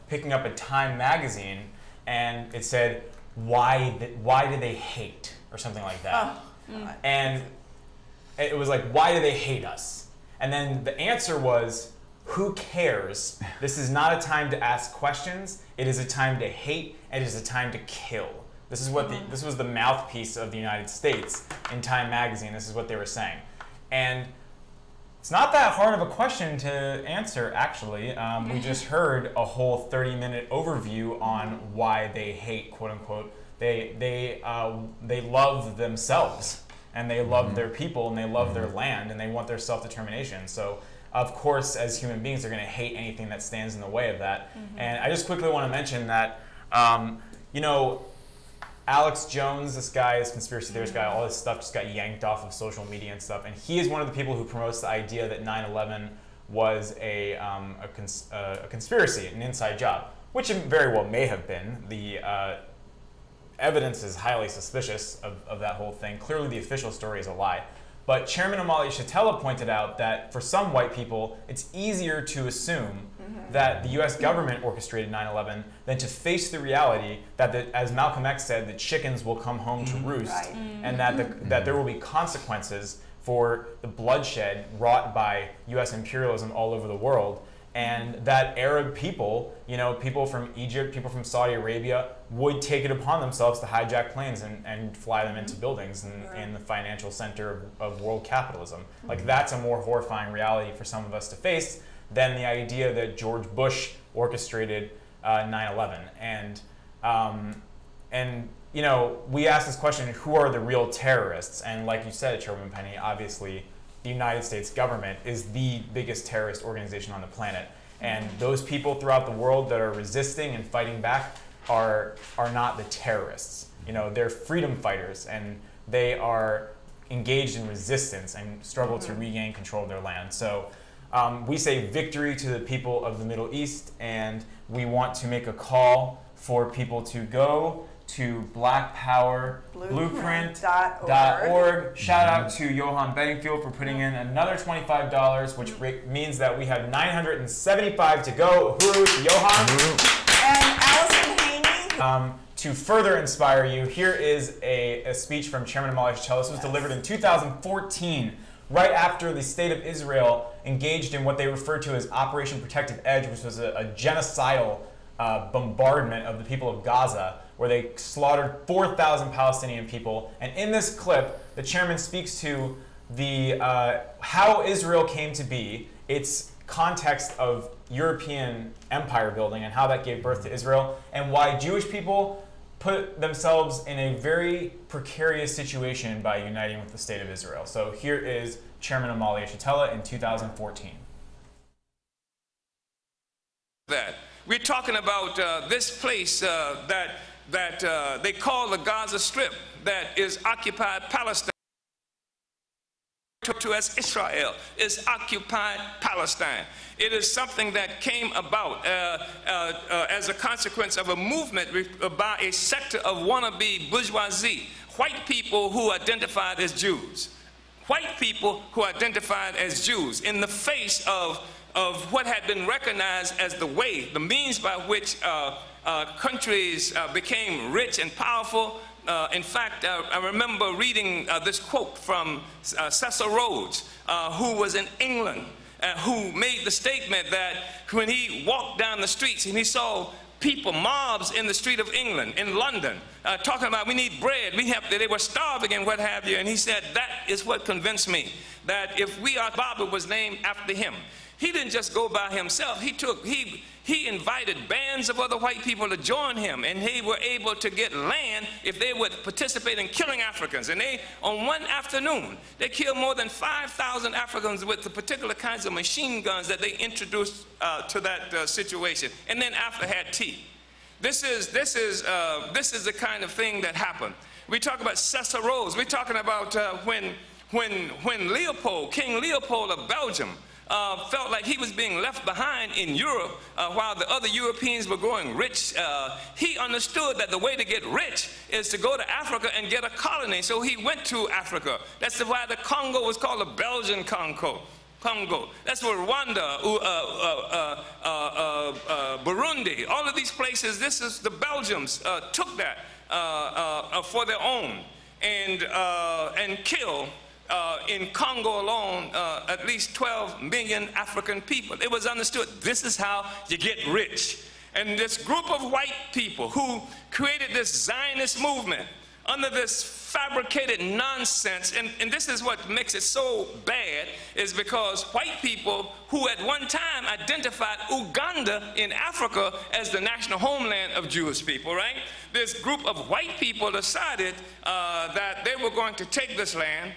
S3: picking up a Time magazine, and it said, why do they hate, or something like that. And it was like, why do they hate us? And then the answer was, who cares? This is not a time to ask questions. It is a time to hate, and it is a time to kill. This is what this was the mouthpiece of the United States in Time magazine. This is what they were saying. And it's not that hard of a question to answer, actually. We just heard a whole 30-minute overview on why they hate, quote unquote. They love themselves, and they love their people, and they love their land, and they want their self-determination. So, of course, as human beings, they're going to hate anything that stands in the way of that. And I just quickly want to mention that, you know, Alex Jones, this guy, this conspiracy theorist guy, all this stuff just got yanked off of social media and stuff. And he is one of the people who promotes the idea that 9/11 was a conspiracy, an inside job, which it very well may have been. The evidence is highly suspicious of that whole thing. Clearly, the official story is a lie. But Chairman Amalia Shatella pointed out that for some white people, it's easier to assume that the U.S. government orchestrated 9/11 than to face the reality that, as Malcolm X said, the chickens will come home to roost, and that there will be consequences for the bloodshed wrought by U.S. imperialism all over the world, and that Arab people, you know, people from Egypt, people from Saudi Arabia, would take it upon themselves to hijack planes and fly them into buildings in the financial center of world capitalism. Like, that's a more horrifying reality for some of us to face than the idea that George Bush orchestrated 9/11. And you know, we asked this question, who are the real terrorists? And like you said, Chairwoman Penny, obviously the United States government is the biggest terrorist organization on the planet. And those people throughout the world that are resisting and fighting back are not the terrorists. You know, they're freedom fighters, and they are engaged in resistance and struggle to regain control of their land. So we say victory to the people of the Middle East, and we want to make a call for people to go to blackpowerblueprint.org. Shout out to Johan Bedingfield for putting in another $25, which means that we have 975 to go. Uhuru to Johan.
S6: And Allison Haney.
S3: To further inspire you, here is a speech from Chairman Amalia Shatella. This was delivered in 2014, right after the State of Israel engaged in what they referred to as Operation Protective Edge, which was a genocidal bombardment of the people of Gaza, where they slaughtered 4,000 Palestinian people. And in this clip, the chairman speaks to the how Israel came to be, its context of European empire building and how that gave birth to Israel, and why Jewish people put themselves in a very precarious situation by uniting with the State of Israel. So here is Chairman Amalia Shatella in 2014.
S7: That we're talking about this place that they call the Gaza Strip, that is occupied Palestine. To as Israel is occupied Palestine. It is something that came about as a consequence of a movement by a sector of wannabe bourgeoisie, white people who identified as Jews. White people who identified as Jews in the face of what had been recognized as the way, the means by which countries became rich and powerful. In fact, I remember reading this quote from Cecil Rhodes, who was in England, who made the statement that when he walked down the streets and he saw people, mobs in the street of England, in London, talking about we need bread, they were starving and what have you, and he said that is what convinced me that if Bobby was named after him. He didn't just go by himself. He invited bands of other white people to join him, and they were able to get land if they would participate in killing Africans. And on one afternoon, they killed more than 5,000 Africans with the particular kinds of machine guns that they introduced to that situation. And then after had tea. This is the kind of thing that happened. We talk about Cecil Rhodes. We're talking about when Leopold, King Leopold of Belgium, felt like he was being left behind in Europe while the other Europeans were growing rich. He understood that the way to get rich is to go to Africa and get a colony. So he went to Africa. That's why the Congo was called the Belgian Congo. That's where Rwanda, Burundi, all of these places, the Belgians took that for their own and killed in Congo alone, at least 12 million African people. It was understood this is how you get rich. And this group of white people who created this Zionist movement under this fabricated nonsense, and this is what makes it so bad, is because white people who at one time identified Uganda in Africa as the national homeland of Jewish people, right? This group of white people decided that they were going to take this land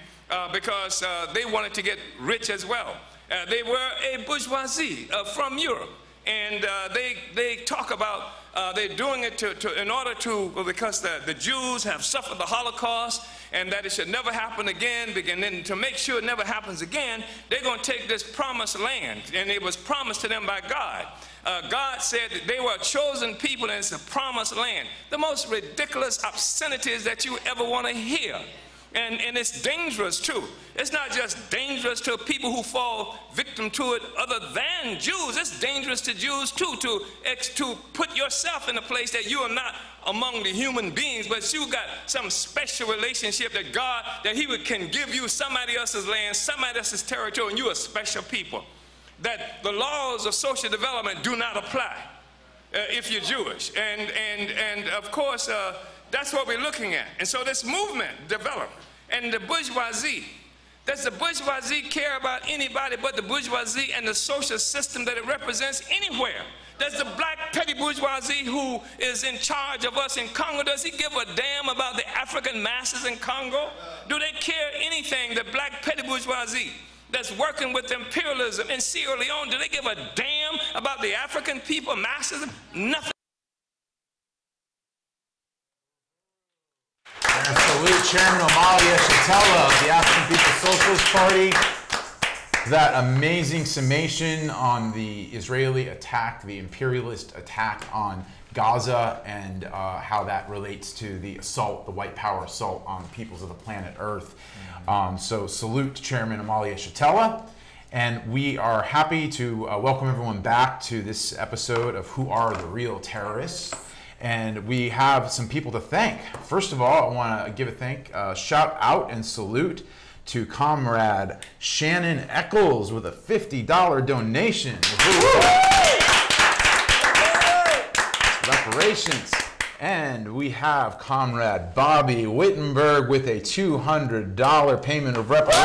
S7: because they wanted to get rich as well. They were a bourgeoisie from Europe, and they talk about they're doing it because the Jews have suffered the Holocaust and that it should never happen again. And then to make sure it never happens again, they're going to take this promised land, and it was promised to them by God. God said that they were a chosen people and it's a promised land. The most ridiculous obscenities that you ever want to hear. And it's dangerous too. It's not just dangerous to people who fall victim to it other than Jews. It's dangerous to Jews too, to put yourself in a place that you are not among the human beings, but you got some special relationship that God, that he can give you somebody else's land, somebody else's territory, and you're a special people. That the laws of social development do not apply if you're Jewish. And of course, that's what we're looking at. And so this movement developed. And the bourgeoisie, does the bourgeoisie care about anybody but the bourgeoisie and the social system that it represents anywhere? Does the black petty bourgeoisie who is in charge of us in Congo, does he give a damn about the African masses in Congo? Do they care anything, the black petty bourgeoisie that's working with imperialism in Sierra Leone, do they give a damn about the African people, masses? Nothing.
S1: And salute Chairman Amalia Shatella of the African People's Socialist Party. That amazing summation on the Israeli attack, the imperialist attack on Gaza, and how that relates to the assault, the white power assault on the peoples of the planet Earth. So salute Chairman Amalia Shatella. And we are happy to welcome everyone back to this episode of Who Are the Real Terrorists? And we have some people to thank. First of all, I want to give a shout out and salute to Comrade Shannon Eccles with a $50 donation. Reparations. And we have Comrade Bobby Wittenberg with a $200 payment of reparations.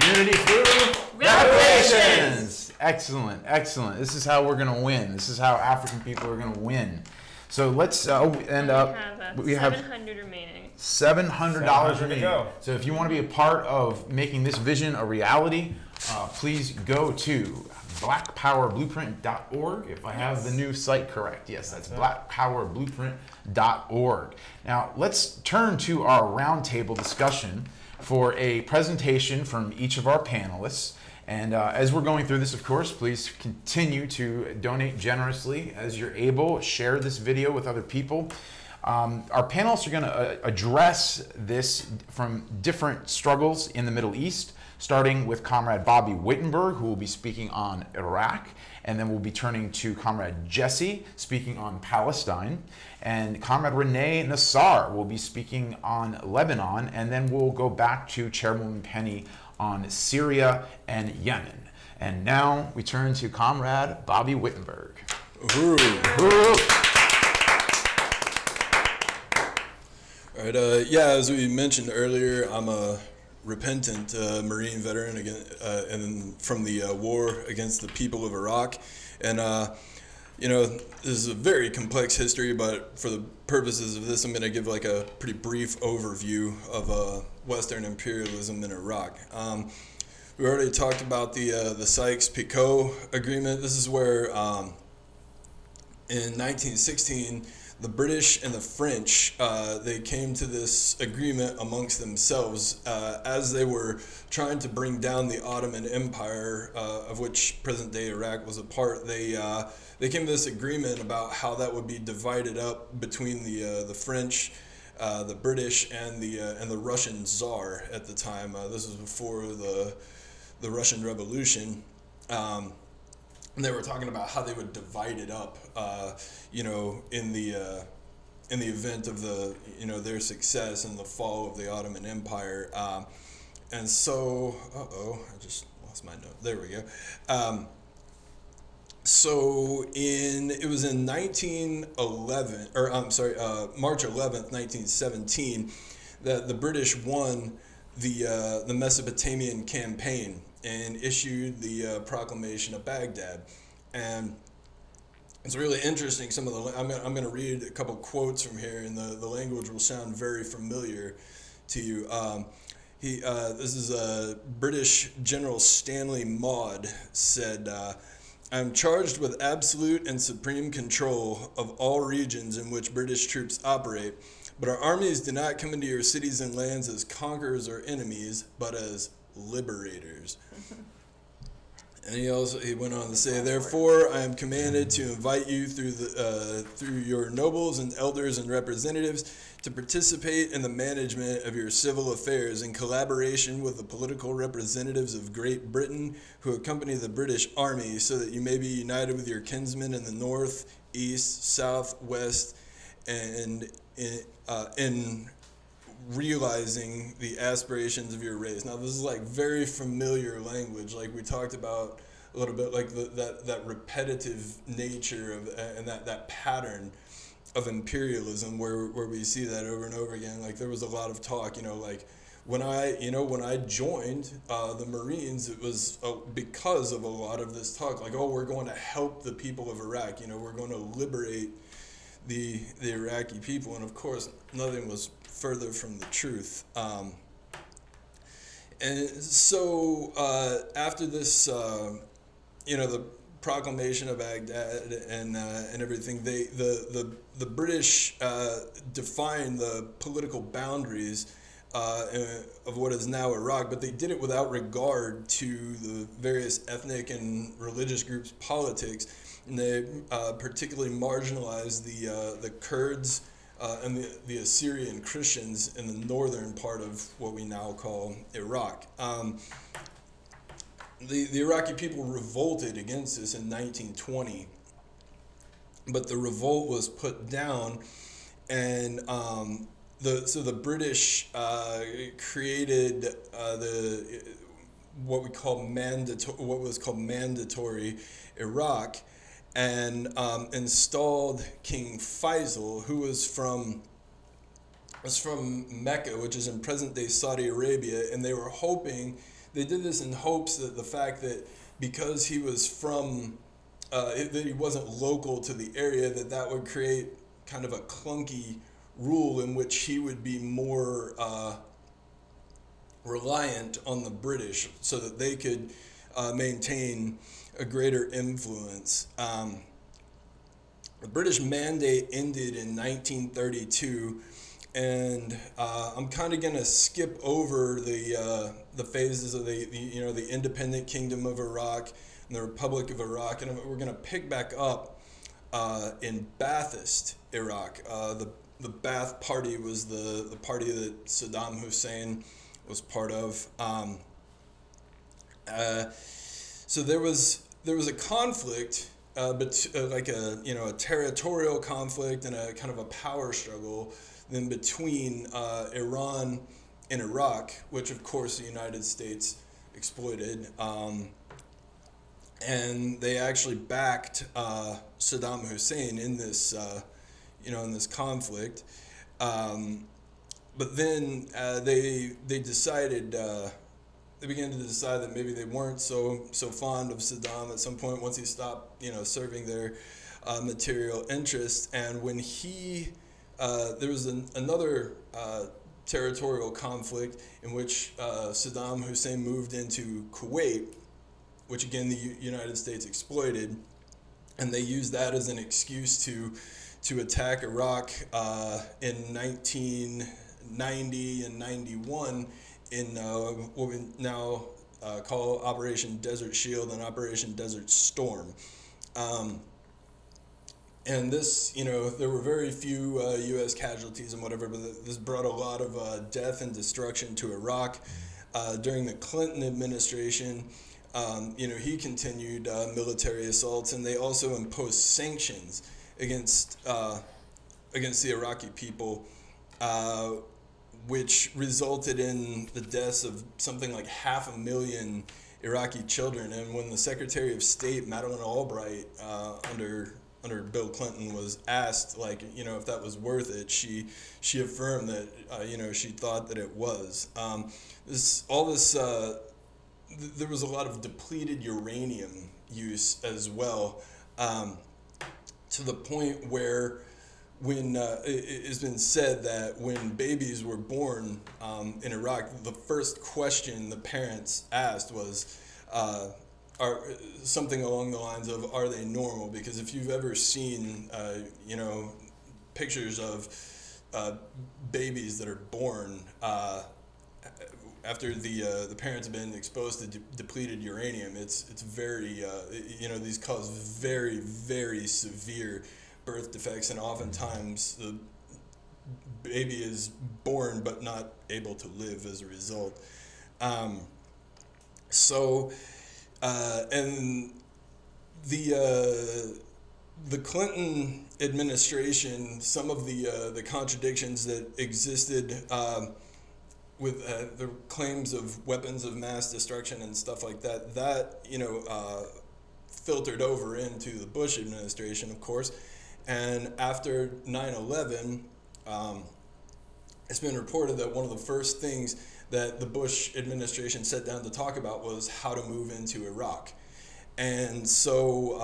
S1: Unity through reparations. Excellent, excellent. This is how we're going to win. This is how African people are going to win. So let's end up.
S2: We have $700 remaining.
S1: $700 remaining. So if you want to be a part of making this vision a reality, please go to blackpowerblueprint.org, if I have the new site correct. Yes, that's blackpowerblueprint.org. Now, let's turn to our roundtable discussion for a presentation from each of our panelists. And as we're going through this, of course, please continue to donate generously as you're able. Share this video with other people. Our panelists are going to address this from different struggles in the Middle East, starting with Comrade Bobby Wittenberg, who will be speaking on Iraq, and then we'll be turning to Comrade Jesse, speaking on Palestine, and Comrade Renee Nassar will be speaking on Lebanon, and then we'll go back to Chairwoman Penny on Syria and Yemen. And now we turn to Comrade Bobby Wittenberg.
S4: Uhuru.
S1: Uhuru.
S4: All right, yeah, as we mentioned earlier, I'm a repentant Marine veteran and from the war against the people of Iraq. And, you know, this is a very complex history, but for the purposes of this, I'm going to give like a pretty brief overview of Western imperialism in Iraq. We already talked about the Sykes-Picot agreement. This is where in 1916, the British and the French, they came to this agreement amongst themselves as they were trying to bring down the Ottoman Empire, of which present-day Iraq was a part. They came to this agreement about how that would be divided up between the French, the British, and the Russian Tsar at the time. This was before the Russian Revolution. And they were talking about how they would divide it up, you know, in the event of their success and the fall of the Ottoman Empire. And so, I just lost my note. There we go. So it was in 1911, or I'm sorry, March 11th, 1917, that the British won the Mesopotamian Campaign and issued the Proclamation of Baghdad. And it's really interesting. Some of the I'm going to read a couple quotes from here, and the language will sound very familiar to you. This is British General Stanley Maude said, "I am charged with absolute and supreme control of all regions in which British troops operate, but our armies do not come into your cities and lands as conquerors or enemies, but as liberators." And he went on to say, "Therefore, I am commanded to invite you through your nobles and elders and representatives to participate in the management of your civil affairs in collaboration with the political representatives of Great Britain who accompany the British Army, so that you may be united with your kinsmen in the north, east, south, west, and in realizing the aspirations of your race." Now, this is like very familiar language, like we talked about a little bit, like that repetitive nature of and that pattern of imperialism where we see that over and over again. Like there was a lot of talk, like when I joined the Marines, it was because of a lot of this talk, like, oh, we're going to help the people of Iraq, we're going to liberate the Iraqi people, and of course nothing was further from the truth. And so after this, the Proclamation of Baghdad and everything, the British defined the political boundaries of what is now Iraq, but they did it without regard to the various ethnic and religious groups' politics, and they particularly marginalized the Kurds and the Assyrian Christians in the northern part of what we now call Iraq. The Iraqi people revolted against this in 1920, but the revolt was put down, and so the British created what was called mandatory Iraq, and installed King Faisal, who was from Mecca, which is in present-day Saudi Arabia, and they did this in hopes that the fact that because he was that he wasn't local to the area, that would create kind of a clunky rule in which he would be more reliant on the British, so that they could maintain a greater influence. The British Mandate ended in 1932, and I'm kind of going to skip over the phases of the independent Kingdom of Iraq and the Republic of Iraq, and we're going to pick back up in Ba'athist Iraq. The Ba'ath Party was the party that Saddam Hussein was part of. So there was a conflict, like a territorial conflict and a kind of a power struggle then between Iran and Iraq, which of course the United States exploited. And they actually backed Saddam Hussein in this, in this conflict. But then they decided, they began to decide that maybe they weren't so fond of Saddam at some point once he stopped, serving their material interests. And when there was another territorial conflict in which Saddam Hussein moved into Kuwait, which again the United States exploited, and they used that as an excuse to attack Iraq in 1990 and 91 in what we now call Operation Desert Shield and Operation Desert Storm. And this, there were very few U.S. casualties and whatever, but this brought a lot of death and destruction to Iraq. During the Clinton administration, he continued military assaults, and they also imposed sanctions against the Iraqi people, which resulted in the deaths of something like 500,000 Iraqi children. And when the Secretary of State, Madeleine Albright, under Bill Clinton, was asked, if that was worth it, she affirmed that, she thought that it was. There was a lot of depleted uranium use as well, to the point where when it has been said that when babies were born in Iraq, the first question the parents asked was something along the lines of, are they normal? Because if you've ever seen, pictures of babies that are born after the parents have been exposed to depleted uranium, it's very, these cause very, very severe birth defects, and oftentimes the baby is born but not able to live as a result. And the Clinton administration, some of the contradictions that existed with the claims of weapons of mass destruction and stuff like that filtered over into the Bush administration, of course. And after 9/11, it's been reported that one of the first things that the Bush administration sat down to talk about was how to move into Iraq. And so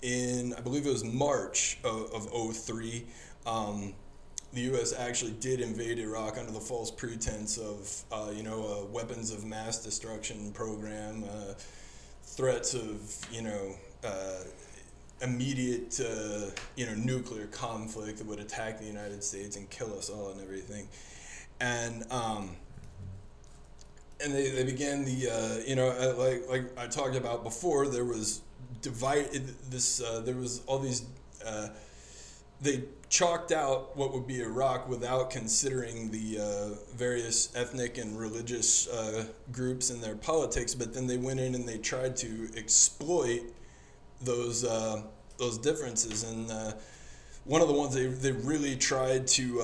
S4: in, I believe it was March of 03, the U.S. actually did invade Iraq under the false pretense of, a weapons of mass destruction program, threats of, immediate, nuclear conflict that would attack the United States and kill us all and everything. And they began the, like I talked about before, there was there was all these, they chalked out what would be Iraq without considering the various ethnic and religious groups and their politics, but then they went in and they tried to exploit those differences. And one of the ones they really tried to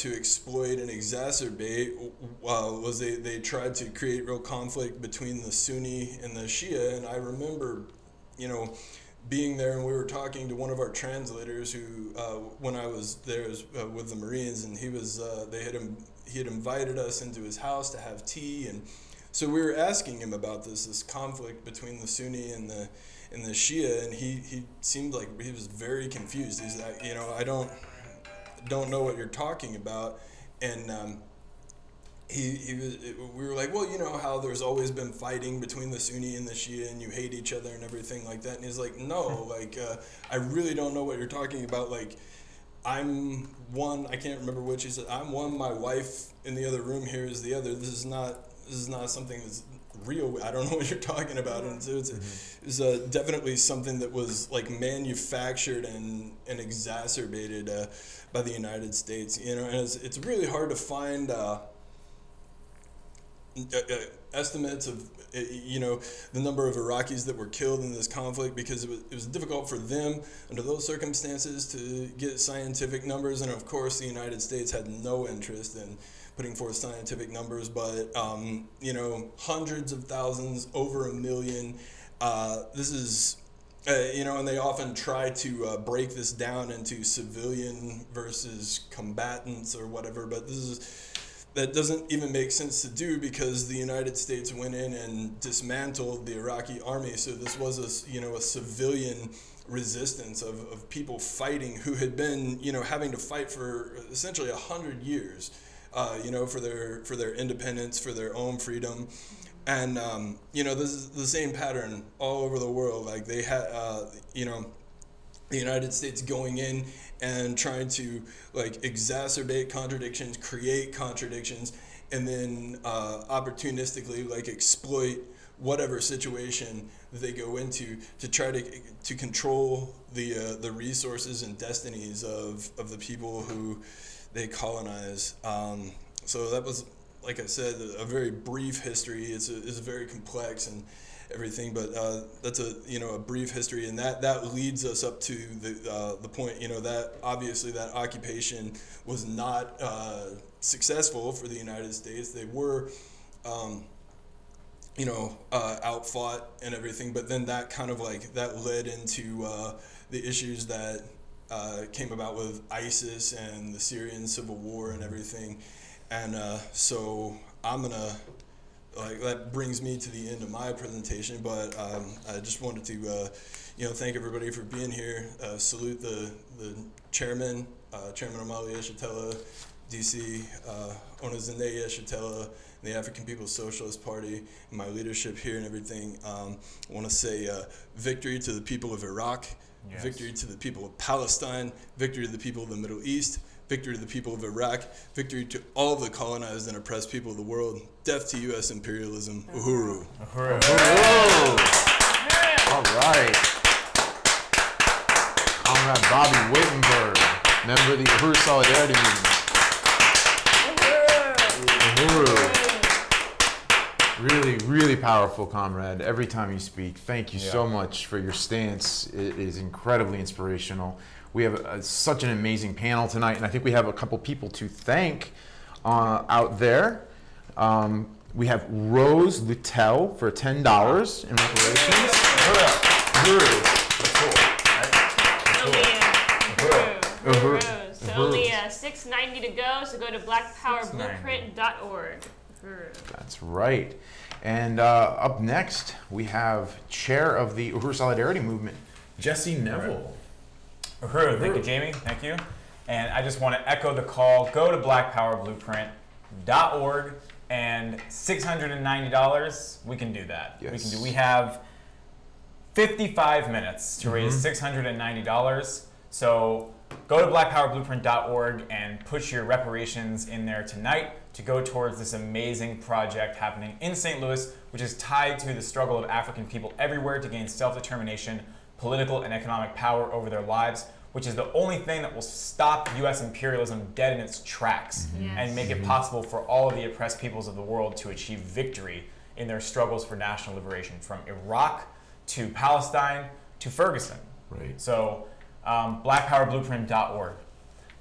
S4: exploit and exacerbate was they tried to create real conflict between the Sunni and the Shia. And I remember, being there, and we were talking to one of our translators who, when I was there with the Marines, and he had invited us into his house to have tea, and so we were asking him about this conflict between the Sunni and the Shia, and he seemed like he was very confused. He's like, I don't know what you're talking about, and we were like, well, you know how there's always been fighting between the Sunni and the Shia, and you hate each other and everything like that. And he's like, no, like I really don't know what you're talking about. Like, I'm one. I can't remember which. He said, I'm one. My wife in the other room here is the other. This is not something that's real. I don't know what you're talking about. And so it's definitely something that was like manufactured and exacerbated by the United States. You know, and it's really hard to find estimates of the number of Iraqis that were killed in this conflict, because it was difficult for them under those circumstances to get scientific numbers, and of course the United States had no interest in putting forth scientific numbers, but hundreds of thousands, over 1 million. This is and they often try to break this down into civilian versus combatants or whatever, but that doesn't even make sense to do, because the United States went in and dismantled the Iraqi army. So this was a civilian resistance of people fighting who had been, having to fight for essentially 100 years, for their independence, for their own freedom. And, this is the same pattern all over the world. Like they had, the United States going in and trying to like exacerbate contradictions, create contradictions, and then opportunistically like exploit whatever situation that they go into to try to control the resources and destinies of the people who they colonize. So that was, like I said, a very brief history. It's very complex and everything, but that's a brief history, and that leads us up to the point, that obviously that occupation was not successful for the United States. They were outfought and everything, but then that kind of like that led into the issues that came about with ISIS and the Syrian civil war and everything. And so I'm gonna that brings me to the end of my presentation, but I just wanted to thank everybody for being here. Salute the chairman, Chairman Amalia Shatella, DC, Onozinde Shatella, and the African People's Socialist Party, and my leadership here and everything. I want to say victory to the people of Iraq, yes. Victory to the people of Palestine, victory to the people of the Middle East, victory to the people of Iraq, victory to all the colonized and oppressed people of the world. Death to U.S. imperialism. Uhuru.
S1: Uhuru. Uhuru. All right. Comrade Bobby Wittenberg, member of the Uhuru Solidarity Movement. Uhuru. Really, really powerful, comrade. Every time you speak, thank you so much for your stance. It is incredibly inspirational. We have such an amazing panel tonight, and I think we have a couple people to thank out there. We have Rose Littell for $10 in reparations.
S2: Rose. So only $6.90 to go, so go to blackpowerblueprint.org.
S1: That's right. And up next, we have Chair of the Uhuru Solidarity Movement, Jesse Neville.
S3: Uhuru, thank you, Jamie. Thank you. And I just want to echo the call. Go to blackpowerblueprint.org, and $690, we can do that.
S1: Yes.
S3: We have 55 minutes to raise $690. So go to blackpowerblueprint.org and put your reparations in there tonight to go towards this amazing project happening in St. Louis, which is tied to the struggle of African people everywhere to gain self-determination, political and economic power over their lives, which is the only thing that will stop U.S. imperialism dead in its tracks and make it possible for all of the oppressed peoples of the world to achieve victory in their struggles for national liberation, from Iraq to Palestine to Ferguson.
S1: Right.
S3: So blackpowerblueprint.org.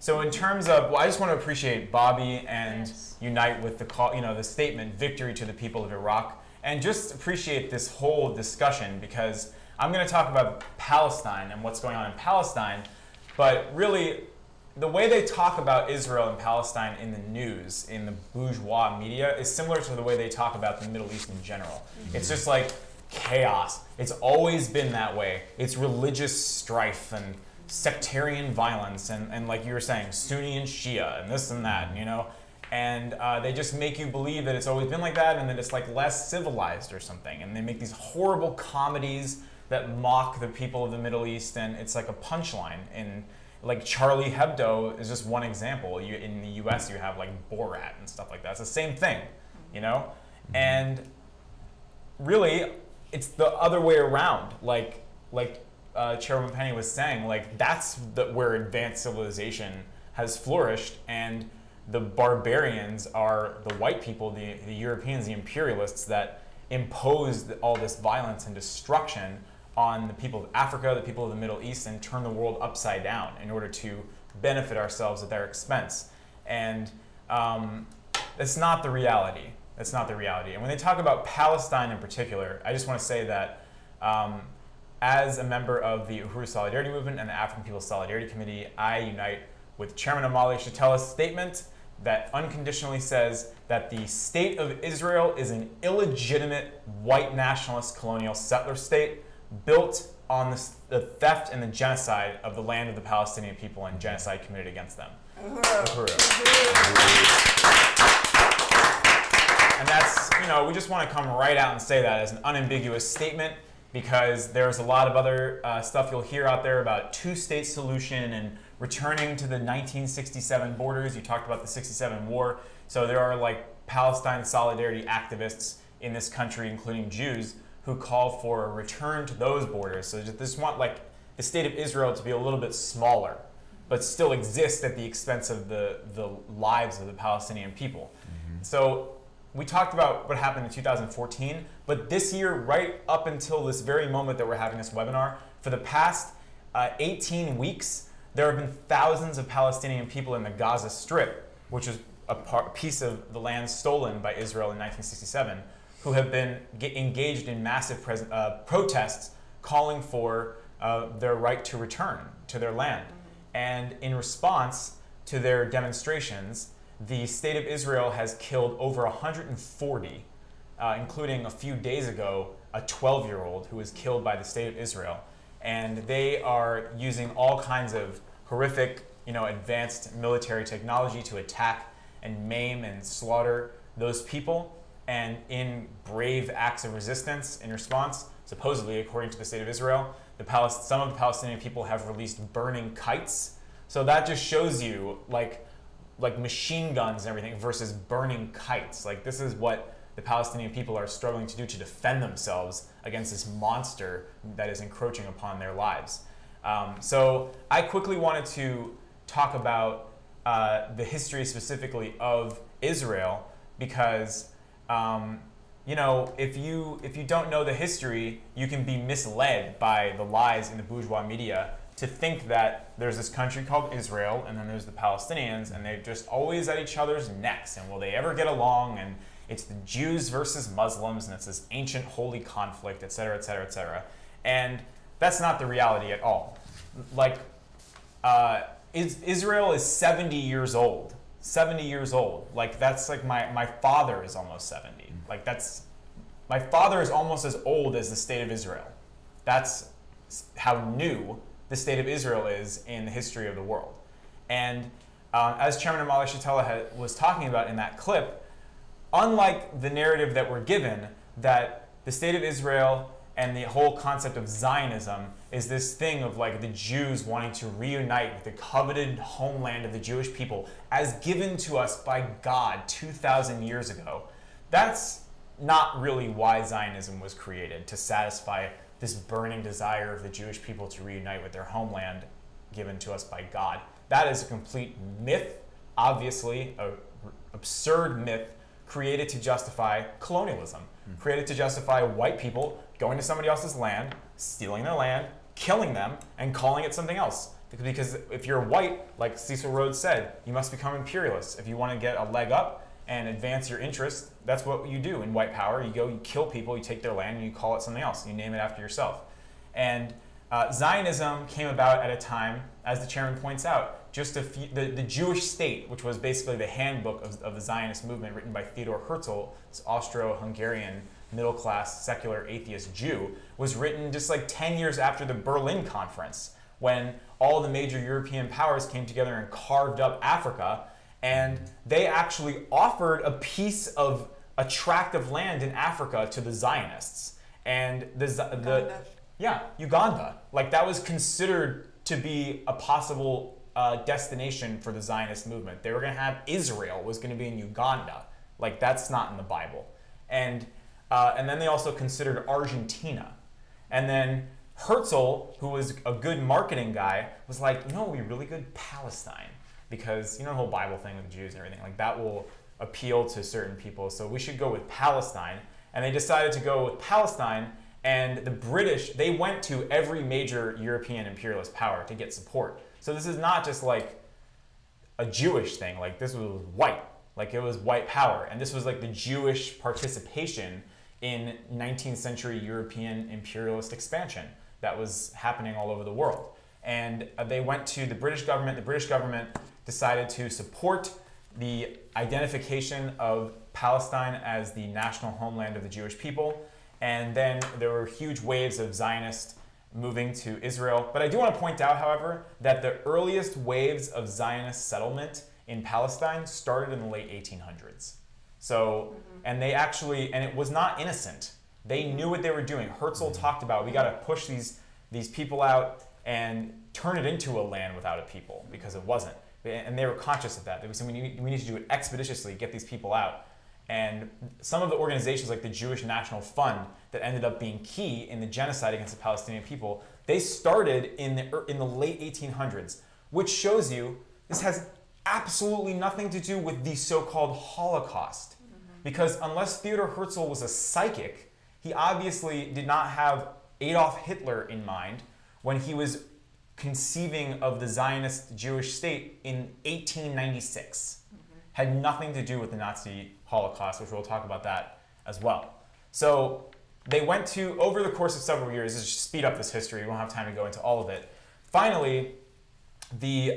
S3: So in terms of, I just want to appreciate Bobby and Unite with the call, the statement, victory to the people of Iraq, and just appreciate this whole discussion, because I'm going to talk about Palestine and what's going on in Palestine, but really the way they talk about Israel and Palestine in the news, in the bourgeois media, is similar to the way they talk about the Middle East in general. It's just like chaos. It's always been that way. It's religious strife and sectarian violence and like you were saying, Sunni and Shia and this and that, And they just make you believe that it's always been like that and that it's like less civilized or something. And they make these horrible comedies that mock the people of the Middle East, and it's like a punchline. And like Charlie Hebdo is just one example. In the US you have like Borat and stuff like that. It's the same thing, you know? And really, it's the other way around. Like Chairwoman Penny was saying, like that's where advanced civilization has flourished, and the barbarians are the white people, the Europeans, the imperialists that imposed all this violence and destruction on the people of Africa, the people of the Middle East, and turn the world upside down in order to benefit ourselves at their expense. And that's not the reality. That's not the reality. And when they talk about Palestine in particular, I just want to say that as a member of the Uhuru Solidarity Movement and the African People's Solidarity Committee, I unite with Chairman Omali Shatella's statement that unconditionally says that the state of Israel is an illegitimate white nationalist colonial settler state built on the theft and the genocide of the land of the Palestinian people and genocide committed against them. Uhuru. And that's, you know, we just want to come right out and say that as an unambiguous statement, because there's a lot of other stuff you'll hear out there about two-state solution and returning to the 1967 borders. You talked about the 67 war. So there are like Palestine solidarity activists in this country, including Jews, who call for a return to those borders. So they just want like the state of Israel to be a little bit smaller, but still exist at the expense of the lives of the Palestinian people. So we talked about what happened in 2014, but this year, right up until this very moment that we're having this webinar, for the past 18 weeks, there have been thousands of Palestinian people in the Gaza Strip, which is a piece of the land stolen by Israel in 1967, who have been engaged in massive protests calling for their right to return to their land. And in response to their demonstrations, the state of Israel has killed over 140, including a few days ago, a 12-year-old who was killed by the state of Israel. And they are using all kinds of horrific, advanced military technology to attack and maim and slaughter those people. And in brave acts of resistance in response, supposedly, according to the state of Israel, some of the Palestinian people have released burning kites. So that just shows you, like machine guns and everything versus burning kites. Like, this is what the Palestinian people are struggling to do to defend themselves against this monster that is encroaching upon their lives. So I quickly wanted to talk about the history specifically of Israel, because if you don't know the history, you can be misled by the lies in the bourgeois media to think that there's this country called Israel and then there's the Palestinians and they're just always at each other's necks, and will they ever get along, and it's the Jews versus Muslims and it's this ancient holy conflict, etc., etc., etc. And that's not the reality at all. Like, Israel is 70 years old. 70 years old. Like, that's like my father is almost 70. Like, my father is almost as old as the state of Israel. That's how new the state of Israel is in the history of the world. And as Chairman Omali Shatella was talking about in that clip, unlike the narrative that we're given, that the state of Israel and the whole concept of Zionism is this thing of like the Jews wanting to reunite with the coveted homeland of the Jewish people as given to us by God 2,000 years ago. That's not really why Zionism was created, to satisfy this burning desire of the Jewish people to reunite with their homeland given to us by God. That is a complete myth, obviously, an absurd myth created to justify colonialism, created to justify white people going to somebody else's land, stealing their land, killing them, and calling it something else. Because if you're white, like Cecil Rhodes said, you must become imperialist. If you want to get a leg up and advance your interests, that's what you do in white power. You go, you kill people, you take their land, and you call it something else. You name it after yourself. And Zionism came about at a time, as the chairman points out, just the Jewish state, which was basically the handbook of the Zionist movement written by Theodor Herzl, this Austro-Hungarian middle-class secular atheist Jew, was written just like 10 years after the Berlin Conference, when all the major European powers came together and carved up Africa And they actually offered a piece of a tract of land in Africa to the Zionists. And Uganda. Like, that was considered to be a possible destination for the Zionist movement. They were going to have Israel was going to be in Uganda. Like, that's not in the Bible. And then they also considered Argentina. And then Herzl, who was a good marketing guy, was like, you know what would be really good? Palestine. Because, you know, the whole Bible thing with the Jews and everything, like, that will appeal to certain people. So we should go with Palestine. And they decided to go with Palestine. And the British, they went to every major European imperialist power to get support. So this is not just like a Jewish thing. Like, this was white. Like, it was white power. And this was like the Jewish participation in 19th century European imperialist expansion that was happening all over the world. And they went to the British government. The British government decided to support the identification of Palestine as the national homeland of the Jewish people. And then there were huge waves of Zionists moving to Israel. But I do want to point out, however, that the earliest waves of Zionist settlement in Palestine started in the late 1800s. So, and they actually, and it was not innocent. They knew what they were doing. Herzl talked about, we got to push these people out and turn it into a land without a people, because it wasn't. And they were conscious of that. They said, we need to do it expeditiously, get these people out. And some of the organizations like the Jewish National Fund that ended up being key in the genocide against the Palestinian people, they started in the late 1800s, which shows you this has absolutely nothing to do with the so-called Holocaust. Because unless Theodor Herzl was a psychic, he obviously did not have Adolf Hitler in mind when he was conceiving of the Zionist Jewish state in 1896. Had nothing to do with the Nazi Holocaust, which we'll talk about that as well. So they went to, over the course of several years, just speed up this history, we won't have time to go into all of it. Finally, the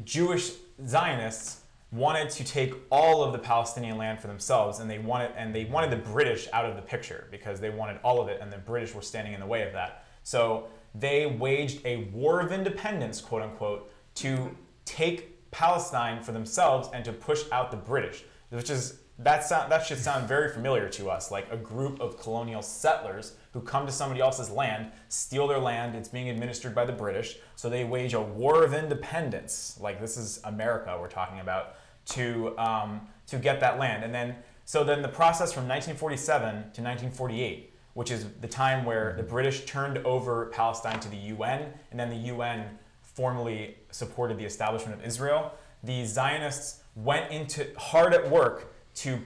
S3: Jewish Zionists wanted to take all of the Palestinian land for themselves, and they wanted the British out of the picture because they wanted all of it, and the British were standing in the way of that. So they waged a war of independence, quote unquote, to take Palestine for themselves and to push out the British, which is, that should sound very familiar to us, like a group of colonial settlers who come to somebody else's land, steal their land, it's being administered by the British, so they wage a war of independence, like this is America we're talking about, to get that land. And then, so then the process from 1947 to 1948, which is the time where the British turned over Palestine to the UN, and then the UN formally supported the establishment of Israel, the Zionists went into hard at work to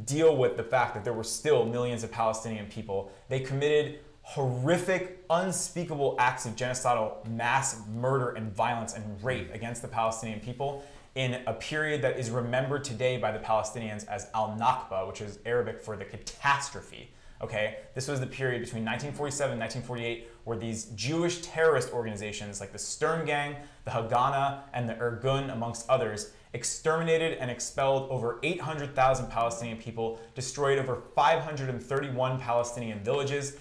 S3: deal with the fact that there were still millions of Palestinian people. They committed horrific, unspeakable acts of genocidal mass murder and violence and rape against the Palestinian people in a period that is remembered today by the Palestinians as Al-Nakba, which is Arabic for the catastrophe. Okay, this was the period between 1947 and 1948 where these Jewish terrorist organizations like the Stern Gang, the Haganah, and the Irgun, amongst others, exterminated and expelled over 800,000 Palestinian people, destroyed over 531 Palestinian villages.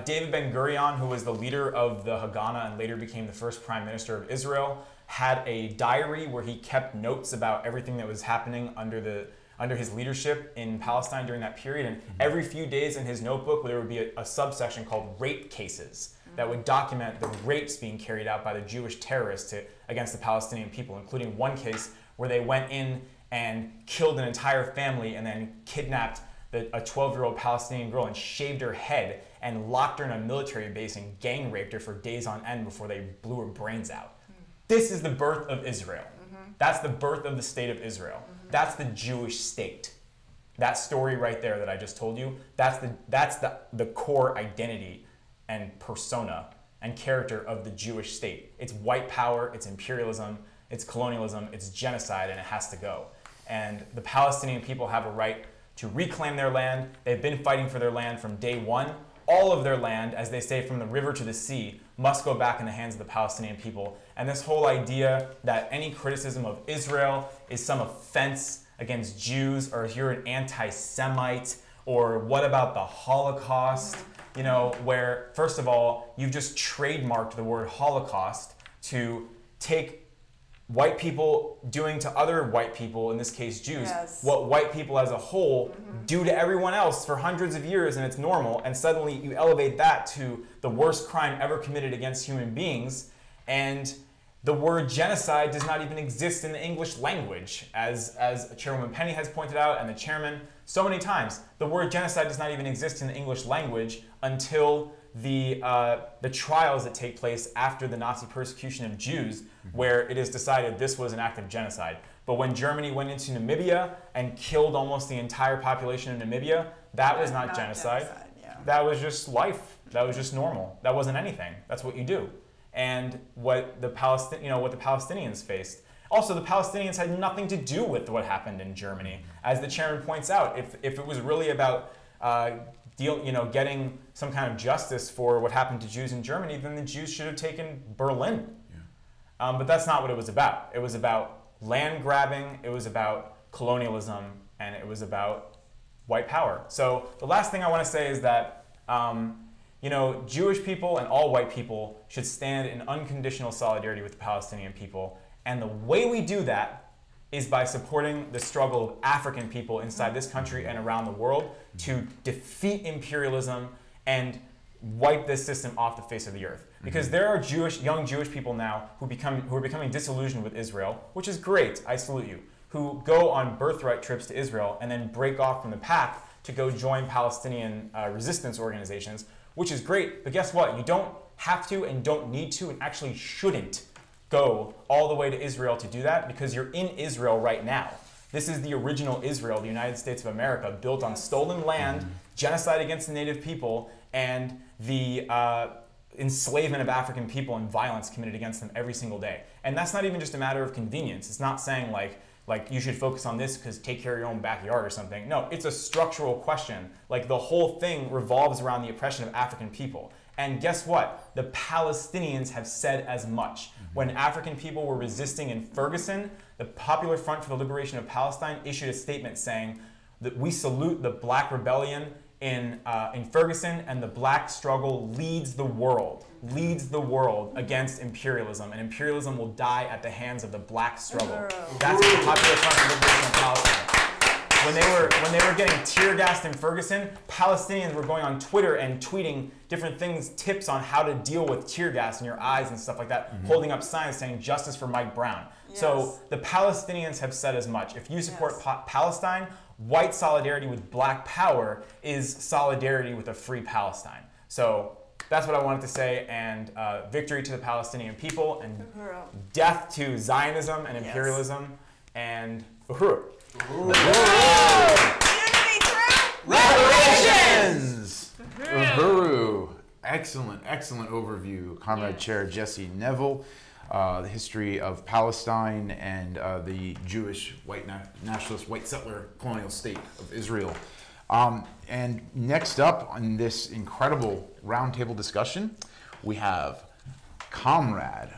S3: David Ben-Gurion, who was the leader of the Haganah and later became the first prime minister of Israel, had a diary where he kept notes about everything that was happening under his leadership in Palestine during that period. And every few days in his notebook, there would be a subsection called rape cases that would document the rapes being carried out by the Jewish terrorists against the Palestinian people, including one case where they went in and killed an entire family and then kidnapped a 12-year-old Palestinian girl and shaved her head and locked her in a military base and gang raped her for days on end before they blew her brains out. This is the birth of Israel. That's the birth of the state of Israel. That's the Jewish state. That story right there that I just told you, that's the core identity and persona and character of the Jewish state. It's white power, it's imperialism, it's colonialism, it's genocide, and it has to go. And the Palestinian people have a right to reclaim their land. They've been fighting for their land from day one. All of their land, as they say, from the river to the sea, must go back in the hands of the Palestinian people. And this whole idea that any criticism of Israel is some offense against Jews, or if you're an anti-Semite, or what about the Holocaust, you know, where, first of all, you've just trademarked the word Holocaust to take white people doing to other white people, in this case Jews,
S6: Yes.
S3: what white people as a whole do to everyone else for hundreds of years, and it's normal, and suddenly you elevate that to the worst crime ever committed against human beings, and the word genocide does not even exist in the English language, as Chairwoman Penny has pointed out, and the chairman so many times. The word genocide does not even exist in the English language until the trials that take place after the Nazi persecution of Jews, where it is decided this was an act of genocide. But when Germany went into Namibia and killed almost the entire population of Namibia, that was not genocide.
S6: Yeah.
S3: That was just life. That was just normal. That wasn't anything. That's what you do. And what the Palestinians faced. Also, the Palestinians had nothing to do with what happened in Germany. As the chairman points out, if it was really about getting some kind of justice for what happened to Jews in Germany, then the Jews should have taken Berlin. Yeah. But that's not what it was about. It was about land grabbing, it was about colonialism, and it was about white power. So the last thing I want to say is that Jewish people and all white people should stand in unconditional solidarity with the Palestinian people. And the way we do that is by supporting the struggle of African people inside this country and around the world to defeat imperialism and wipe this system off the face of the earth. Because there are young Jewish people now who are becoming disillusioned with Israel, which is great, I salute you, who go on birthright trips to Israel and then break off from the pack to go join Palestinian resistance organizations, which is great, but guess what? You don't have to and don't need to and actually shouldn't go all the way to Israel to do that, because you're in Israel right now. This is the original Israel, the United States of America, built on stolen land, genocide against the native people, and the enslavement of African people and violence committed against them every single day. And that's not even just a matter of convenience. It's not saying like you should focus on this because take care of your own backyard or something. No, it's a structural question. Like the whole thing revolves around the oppression of African people. And guess what? The Palestinians have said as much. When African people were resisting in Ferguson, the Popular Front for the Liberation of Palestine issued a statement saying that we salute the Black Rebellion in Ferguson, and the black struggle leads the world against imperialism, and imperialism will die at the hands of the black struggle. That's what the Popular Front for the Liberation of Palestine. When they were getting tear gassed in Ferguson, Palestinians were going on Twitter and tweeting different things, tips on how to deal with tear gas in your eyes and stuff like that, holding up signs saying justice for Mike Brown. Yes. So the Palestinians have said as much. If you support Palestine, white solidarity with black power is solidarity with a free Palestine. So that's what I wanted to say, and victory to the Palestinian people, and death to Zionism and imperialism, and Uhuru.
S1: Reparations! Uhuru. Excellent, excellent overview, Comrade Chair Jesse Neville. The history of Palestine and the Jewish white nationalist white settler colonial state of Israel. And next up on this incredible roundtable discussion, we have Comrade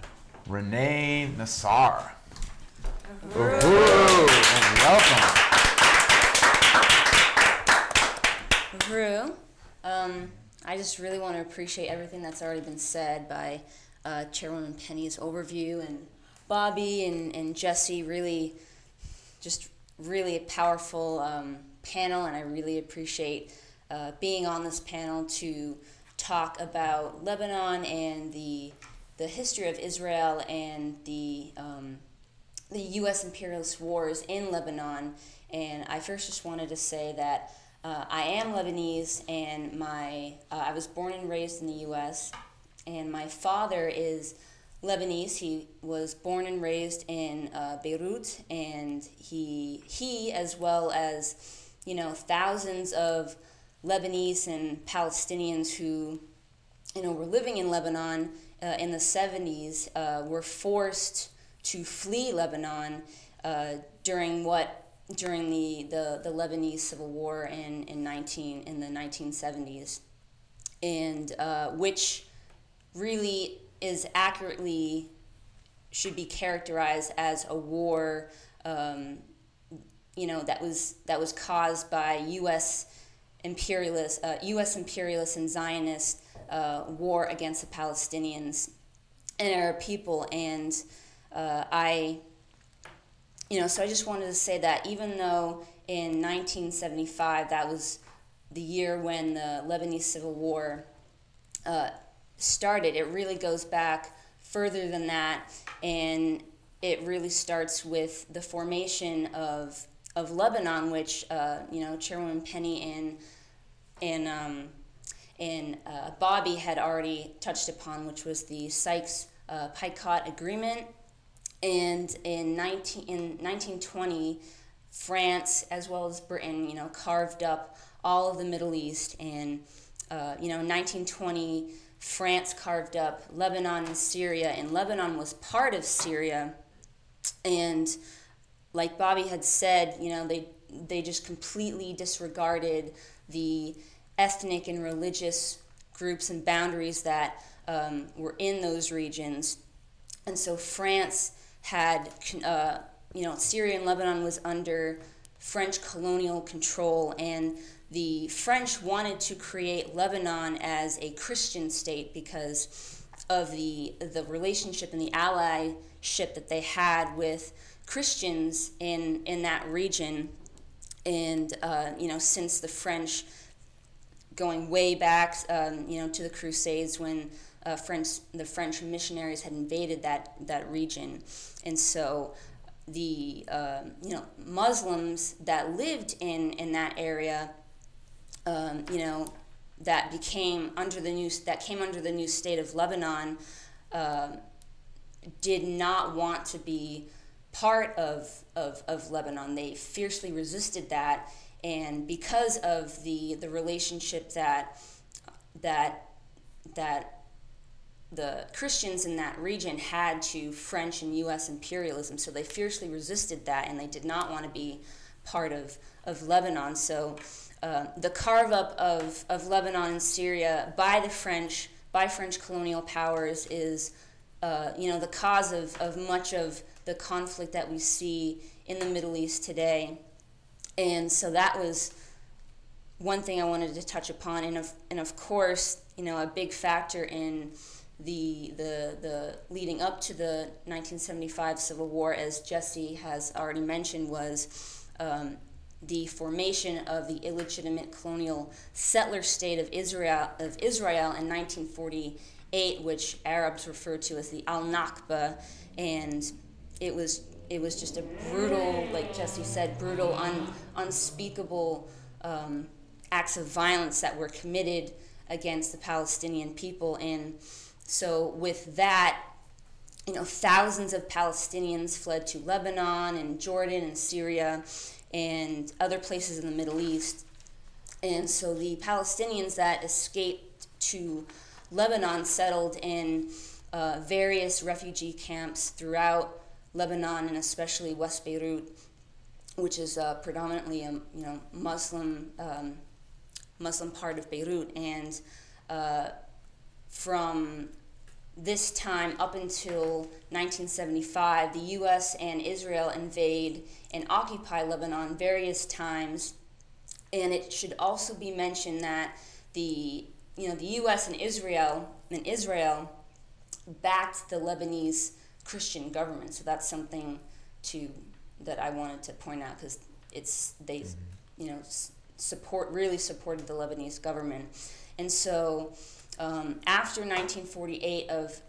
S1: Renee Nassar. Uhuru, and welcome.
S8: Uhuru. I just really want to appreciate everything that's already been said by Chairwoman Penny's overview, and Bobby and Jesse. Really a powerful panel, and I really appreciate being on this panel to talk about Lebanon and the history of Israel and the U.S. imperialist wars in Lebanon. And I first just wanted to say that I am Lebanese, and I was born and raised in the U.S., and my father is Lebanese. He was born and raised in Beirut, and he as well as thousands of Lebanese and Palestinians who were living in Lebanon in the 70s were forced to flee Lebanon during the Lebanese Civil War in the 1970s, and which really is accurately should be characterized as a war that was caused by U.S. imperialist and Zionist war against the Palestinians and Arab people. And So I just wanted to say that even though in 1975, that was the year when the Lebanese Civil War started, it really goes back further than that, and it really starts with the formation of Lebanon, which Chairwoman Penny and Bobby had already touched upon, which was the Sykes Picot Agreement. And in 1920, France as well as Britain, carved up all of the Middle East, and in 1920, France carved up Lebanon and Syria, and Lebanon was part of Syria. And like Bobby had said, they just completely disregarded the ethnic and religious groups and boundaries that were in those regions. And so France had, Syria and Lebanon was under French colonial control, and the French wanted to create Lebanon as a Christian state because of the relationship and the allyship that they had with Christians in that region. And since the French, going way back to the Crusades, when the French missionaries had invaded that region. And so the Muslims that lived in that area, that came under the new state of Lebanon, did not want to be part of Lebanon. They fiercely resisted that, and because of the relationship that the Christians in that region had to French and U.S. imperialism, so they fiercely resisted that, and they did not want to be part of Lebanon. So the carve-up of Lebanon and Syria by French colonial powers is the cause of much of the conflict that we see in the Middle East today. And so that was one thing I wanted to touch upon, and of course, a big factor in the leading up to the 1975 Civil War, as Jesse has already mentioned, was the formation of the illegitimate colonial settler state of Israel in 1948, which Arabs refer to as the Al-Nakba, and it was just a brutal, like Jesse said, brutal, unspeakable acts of violence that were committed against the Palestinian people. And so with that, thousands of Palestinians fled to Lebanon and Jordan and Syria and other places in the Middle East. And so the Palestinians that escaped to Lebanon settled in various refugee camps throughout Lebanon, and especially West Beirut, which is predominantly a Muslim part of Beirut. And from this time up until 1975, the U.S. and Israel invade and occupy Lebanon various times. And it should also be mentioned that the U.S. and Israel backed the Lebanese Christian government. So that's something that I wanted to point out, because they really supported the Lebanese government. And so after 1948 of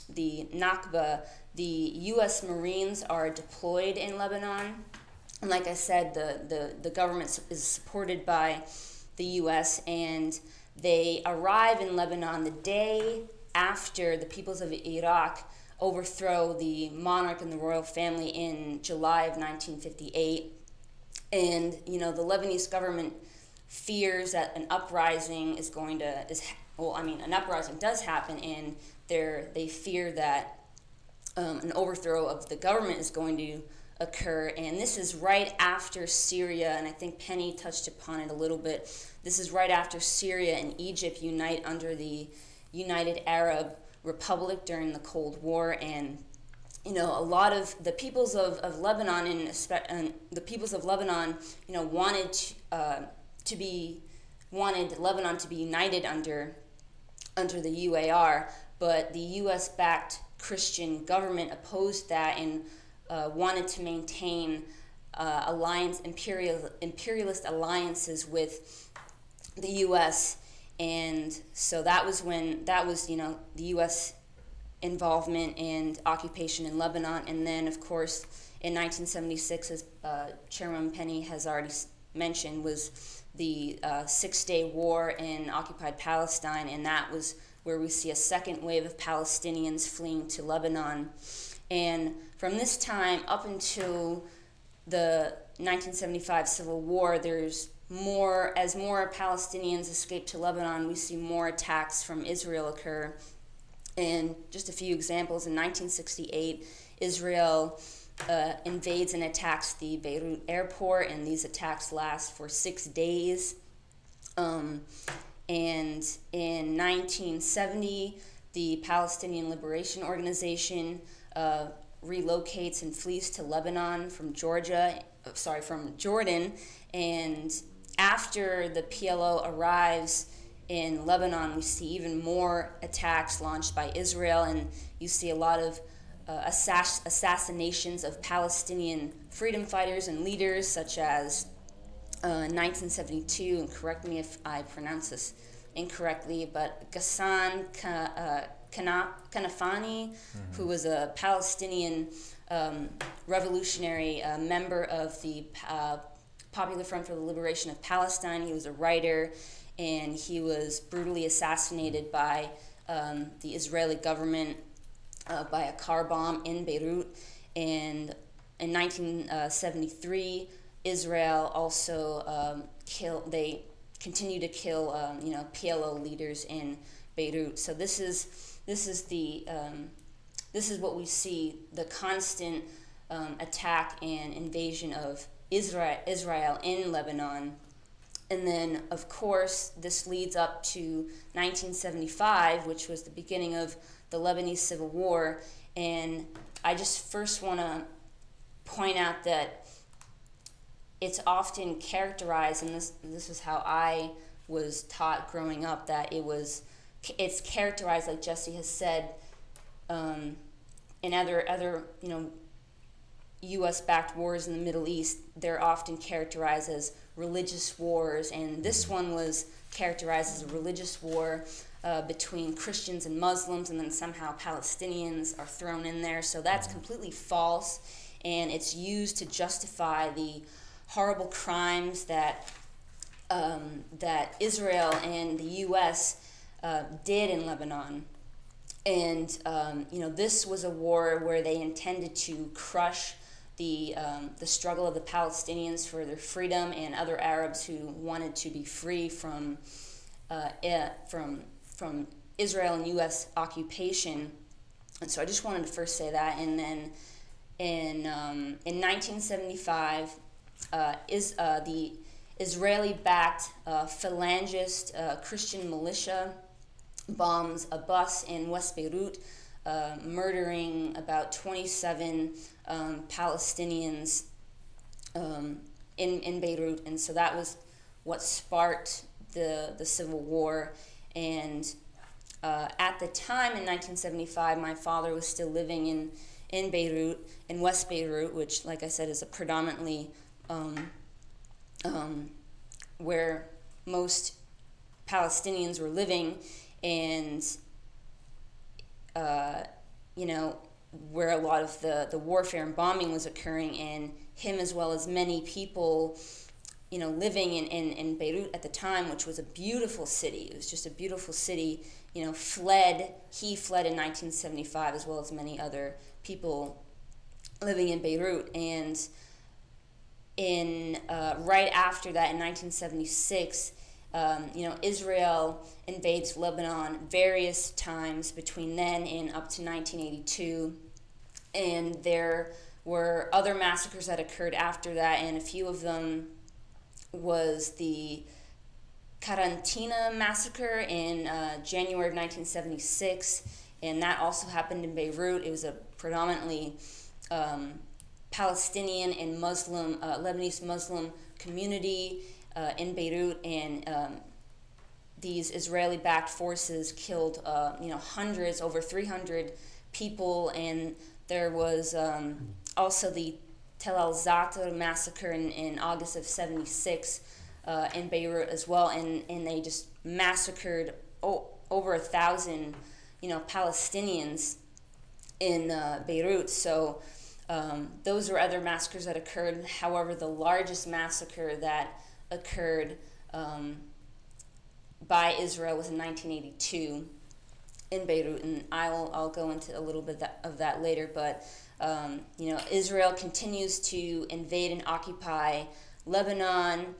S8: the Nakba, the U.S. Marines are deployed in Lebanon. And like I said, the government is supported by the U.S., and they arrive in Lebanon the day after the peoples of Iraq overthrow the monarch and the royal family in July of 1958. And, the Lebanese government fears that an uprising an uprising does happen, and they fear that an overthrow of the government is going to occur. And this is right after Syria, and I think Penny touched upon it a little bit. This is right after Syria and Egypt unite under the United Arab Republic during the Cold War. And a lot of the peoples of Lebanon and the peoples of Lebanon wanted Lebanon to be united under the UAR, but the U.S. backed Christian government opposed that and wanted to maintain imperialist alliances with the U.S. And so that was the U.S. involvement and occupation in Lebanon. And then, of course, in 1976, as Chairwoman Penny has already mentioned, was the Six-Day War in occupied Palestine, and that was where we see a second wave of Palestinians fleeing to Lebanon. And from this time up until the 1975 Civil War, as more Palestinians escape to Lebanon, we see more attacks from Israel occur. And just a few examples, in 1968, Israel invades and attacks the Beirut airport, and these attacks last for 6 days. And in 1970, the Palestinian Liberation Organization relocates and flees to Lebanon from Jordan. And after the PLO arrives in Lebanon, we see even more attacks launched by Israel, and you see a lot of assassinations of Palestinian freedom fighters and leaders, such as 1972, and correct me if I pronounce this incorrectly, but Ghassan Kanafani, who was a Palestinian revolutionary member of the Popular Front for the Liberation of Palestine. He was a writer, and he was brutally assassinated by the Israeli government by a car bomb in Beirut. And in 1973, Israel also continue to kill PLO leaders in Beirut. So this is what we see, the constant attack and invasion of Israel in Lebanon. And then, of course, this leads up to 1975, which was the beginning of the Lebanese Civil War. And I just first want to point out that it's often characterized, and this is how I was taught growing up, that it's characterized, like Jesse has said, in other U.S.-backed wars in the Middle East, they're often characterized as religious wars, and this one was characterized as a religious war between Christians and Muslims, and then somehow Palestinians are thrown in there. So that's completely false, and it's used to justify the horrible crimes that Israel and the U.S. Did in Lebanon. And this was a war where they intended to crush the struggle of the Palestinians for their freedom and other Arabs who wanted to be free from Israel and U.S. occupation. And so I just wanted to first say that. And then in 1975, the Israeli-backed Phalangist Christian militia bombs a bus in West Beirut, murdering about 27 Palestinians in Beirut. And so that was what sparked the Civil War. And at the time, in 1975, my father was still living in Beirut, in West Beirut, which, like I said, is a predominantly where most Palestinians were living, and where a lot of the warfare and bombing was occurring, and him, as well as many people living in Beirut at the time, which was a beautiful city. It was just a beautiful city. He fled in 1975, as well as many other people living in Beirut. And right after that, in 1976, Israel invades Lebanon various times between then and up to 1982. And there were other massacres that occurred after that, and a few of them was the Karantina massacre in January of 1976, and that also happened in Beirut. It was a predominantly Palestinian and Muslim, Lebanese Muslim community in Beirut, and these Israeli-backed forces killed, hundreds, over 300 people, and there was also the Tel al-Zatar massacre in August of '76 in Beirut as well, and they just massacred over 1,000, Palestinians in Beirut. So those were other massacres that occurred. However, the largest massacre that occurred by Israel was in 1982 in Beirut, and I'll go into a little bit of that later. But Israel continues to invade and occupy Lebanon.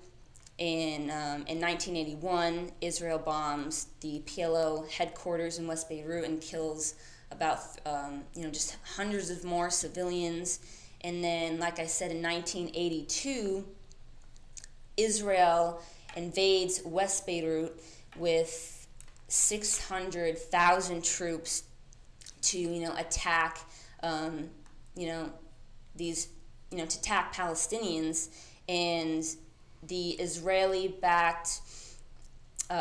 S8: In 1981, Israel bombs the PLO headquarters in West Beirut and kills about just hundreds of more civilians. And then, like I said, in 1982, Israel invades West Beirut with 600,000 troops to attack to attack Palestinians. And the Israeli-backed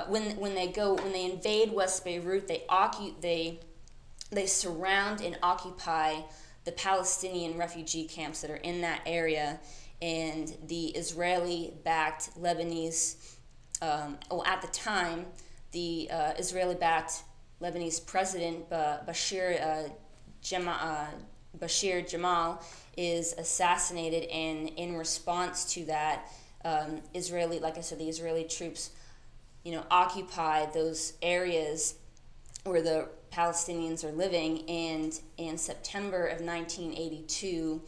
S8: when they invade West Beirut, they surround and occupy the Palestinian refugee camps that are in that area, and the Israeli-backed Lebanese, at the time, the Israeli-backed Lebanese president Bashir Jamal is assassinated, and in response to that, the Israeli troops, occupy those areas where the Palestinians are living, and in September of 1982,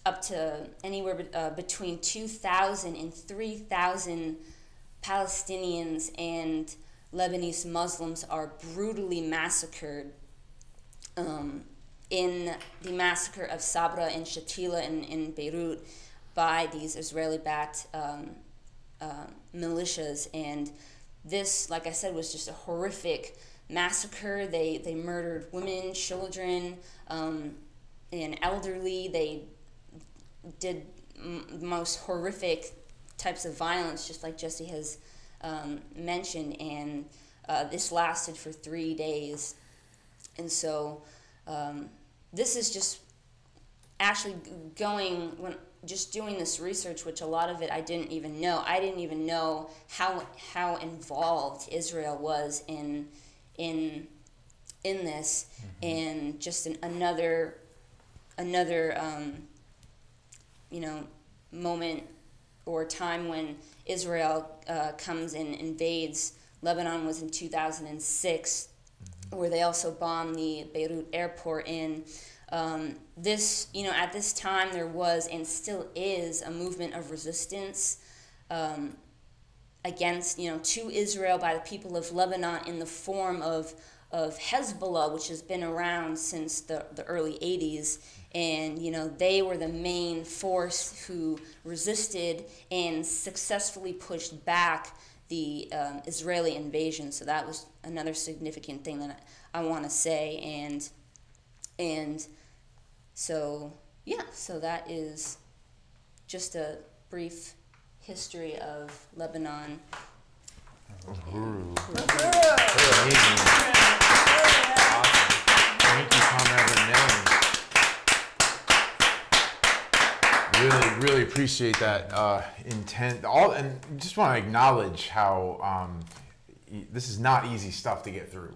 S8: up to anywhere between 2,000 and 3,000 Palestinians and Lebanese Muslims are brutally massacred in the massacre of Sabra and Shatila in Beirut by these Israeli-backed militias. And this, like I said, was just a horrific massacre. They murdered women, children, and elderly. They did the most horrific types of violence, just like Jesse has mentioned, and this lasted for 3 days. And so this is just actually just doing this research, which a lot of it I didn't even know. I didn't even know how involved Israel was in this, and just another moment or time when Israel comes and invades Lebanon was in 2006, where they also bombed the Beirut airport. And this, at this time there was and still is a movement of resistance against, to Israel by the people of Lebanon in the form of Hezbollah, which has been around since the early 80s. And, they were the main force who resisted and successfully pushed back the Israeli invasion. So that was another significant thing that I want to say. And so, yeah, so that is just a brief history of Lebanon.
S1: Uhuru. Thank you, Comrade Renee. Really appreciate that intent. And just want to acknowledge how this is not easy stuff to get through.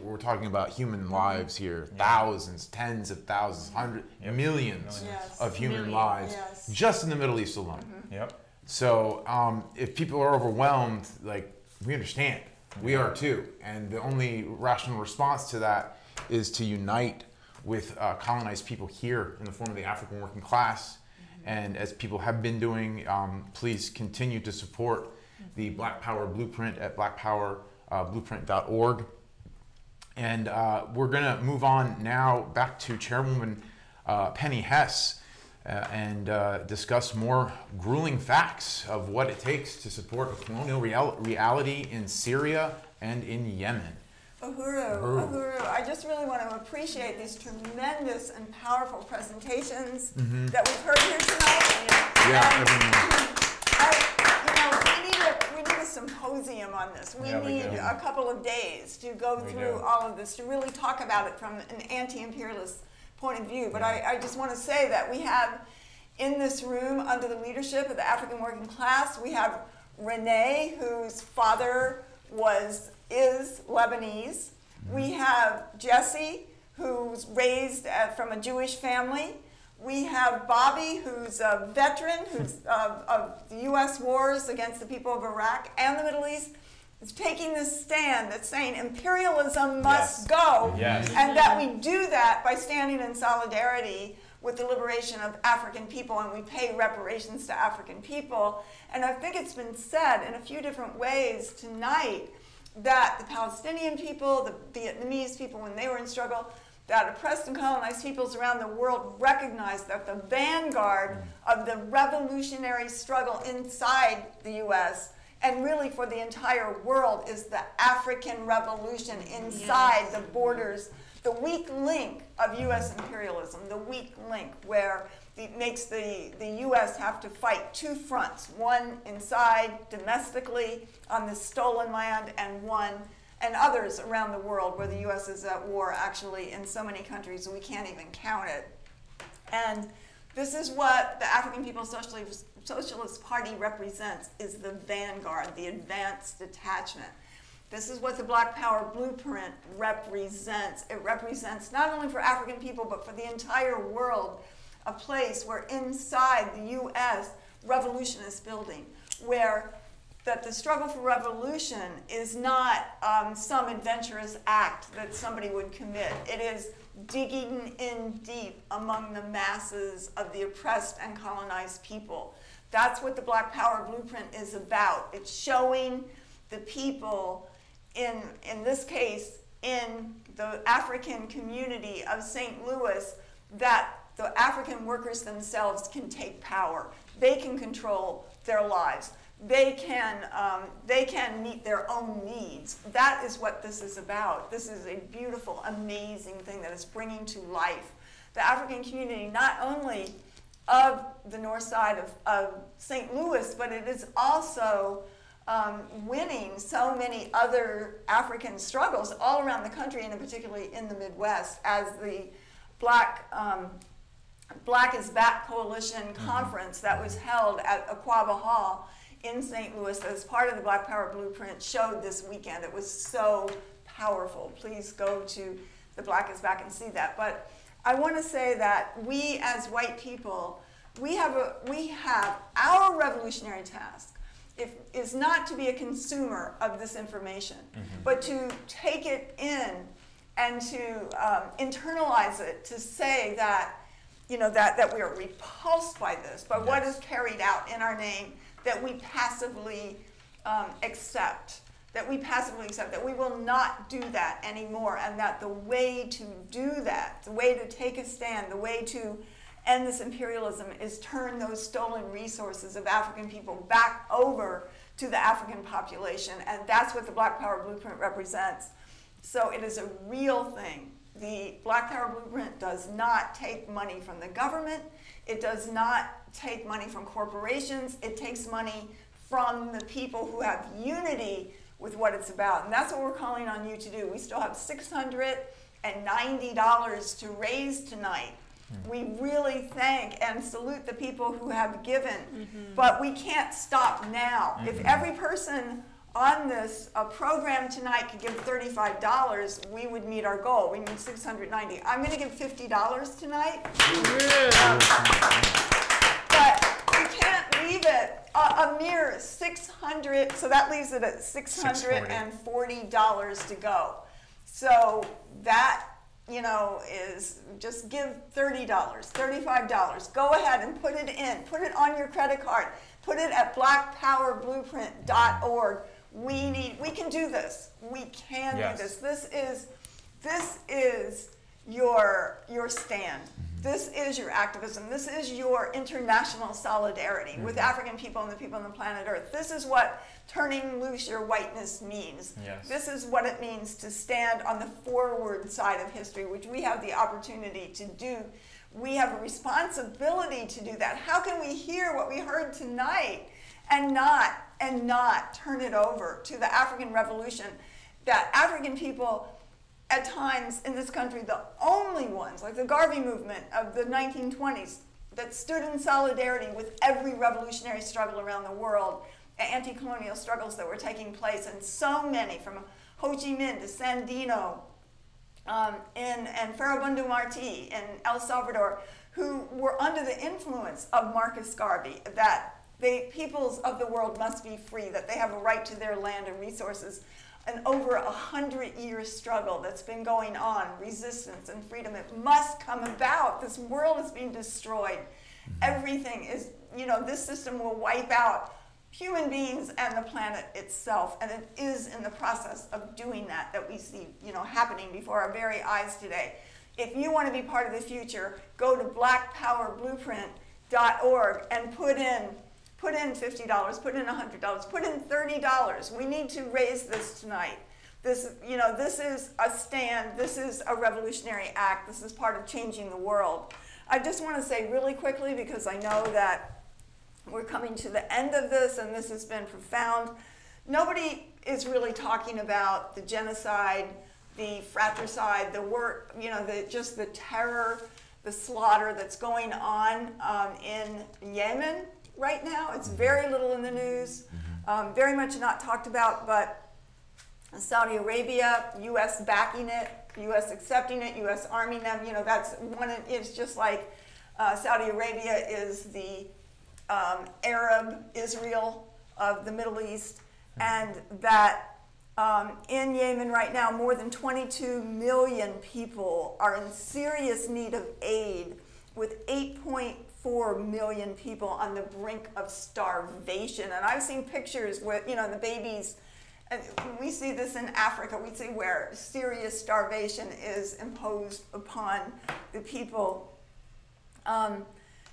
S1: We're talking about human lives here, thousands, tens of thousands, hundreds, millions of human lives, just in the Middle East alone. So if people are overwhelmed, we understand. We are too. And the only rational response to that is to unite with colonized people here in the form of the African working class. And as people have been doing, please continue to support the Black Power Blueprint at blackpowerblueprint.org. And we're going to move on now back to Chairwoman Penny Hess and discuss more grueling facts of what it takes to support a colonial reality in Syria and in Yemen.
S6: Uhuru, I just really want to appreciate these tremendous and powerful presentations that we've heard here tonight.
S1: Yeah, everyone.
S6: We need a symposium on this. We
S3: Yeah, we
S6: need
S3: do.
S6: a couple of days to go
S3: We
S6: through
S3: do.
S6: all of this, to really talk about it from an anti-imperialist point of view. But I just want to say that we have in this room, under the leadership of the African working class, we have Renee, whose father is Lebanese. We have Jesse, who's raised from a Jewish family. We have Bobby, who's a veteran of the U.S. wars against the people of Iraq and the Middle East, is taking this stand that's saying imperialism must go, and that we do that by standing in solidarity with the liberation of African people, and we pay reparations to African people. And I think it's been said in a few different ways tonight that the Palestinian people, the Vietnamese people, when they were in struggle, that oppressed and colonized peoples around the world recognized that the vanguard of the revolutionary struggle inside the U.S. and really for the entire world is the African revolution inside the borders, the weak link of U.S. imperialism, the weak link where it makes the U.S. have to fight two fronts, one inside domestically on this stolen land and others around the world where the U.S. is at war actually in so many countries we can't even count it. And this is what the African People's Socialist Party represents, is the vanguard, the advanced detachment. This is what the Black Power Blueprint represents. It represents not only for African people but for the entire world a place where inside the U.S. revolution is building, where that the struggle for revolution is not some adventurous act that somebody would commit. It is digging in deep among the masses of the oppressed and colonized people. That's what the Black Power Blueprint is about. It's showing the people, in this case, in the African community of St. Louis, that the African workers themselves can take power. They can control their lives. They can meet their own needs. That is what this is about. This is a beautiful, amazing thing that is bringing to life the African community, not only of the north side of St. Louis, but it is also winning so many other African struggles all around the country, and particularly in the Midwest, as the Black is Back Coalition conference that was held at Aquaba Hall in St. Louis as part of the Black Power Blueprint showed this weekend. It was so powerful. Please go to the Black is Back and see that. But I want to say that we as white people, we have our revolutionary task is not to be a consumer of this information, but to take it in and to internalize it, to say that, that we are repulsed by this, by what is carried out in our name, that we passively accept, that we will not do that anymore, and that the way to do that, the way to take a stand, the way to end this imperialism is turn those stolen resources of African people back over to the African population, and that's what the Black Power Blueprint represents. So it is a real thing. The Black Power Blueprint does not take money from the government. It does not take money from corporations. It takes money from the people who have unity with what it's about. And that's what we're calling on you to do. We still have $690 to raise tonight. We really thank and salute the people who have given. But we can't stop now. If every person on this program tonight could give $35, we would meet our goal. We need $690. I'm going to give $50 tonight. But we can't leave it a mere $600, so that leaves it at $640 to go. So that, is just give $30, $35. Go ahead and put it in. Put it on your credit card. Put it at blackpowerblueprint.org. We can do this. We can do this. This is your stand. This is your activism. This is your international solidarity with African people and the people on the planet Earth. This is what turning loose your whiteness means. This is what it means to stand on the forward side of history, which we have the opportunity to do. We have a responsibility to do that. How can we hear what we heard tonight and not not turn it over to the African Revolution, that African people at times in this country, the only ones, like the Garvey movement of the 1920s, that stood in solidarity with every revolutionary struggle around the world, anti-colonial struggles that were taking place, and so many, from Ho Chi Minh to Sandino, and Farabundu Martí in El Salvador, who were under the influence of Marcus Garvey, that the peoples of the world must be free, that they have a right to their land and resources. An over 100-year struggle that's been going on, resistance and freedom. It must come about. This world is being destroyed. Everything is, this system will wipe out human beings and the planet itself. And it is in the process of doing that we see, happening before our very eyes today. If you want to be part of the future, go to blackpowerblueprint.org and put in $50, put in $100, put in $30. We need to raise this tonight. This is a stand. This is a revolutionary act. This is part of changing the world. I just want to say really quickly, because I know that we're coming to the end of this, and this has been profound. Nobody is really talking about the genocide, the fratricide, the work, just the terror, the slaughter that's going on in Yemen right now. It's very little in the news, very much not talked about, but Saudi Arabia, U.S. backing it, U.S. accepting it, U.S. arming them, that's one, it's just like Saudi Arabia is the Arab Israel of the Middle East, and that in Yemen right now, more than 22 million people are in serious need of aid, with 8.4 million people on the brink of starvation. And I've seen pictures where, the babies, and we see this in Africa, we see where serious starvation is imposed upon the people. And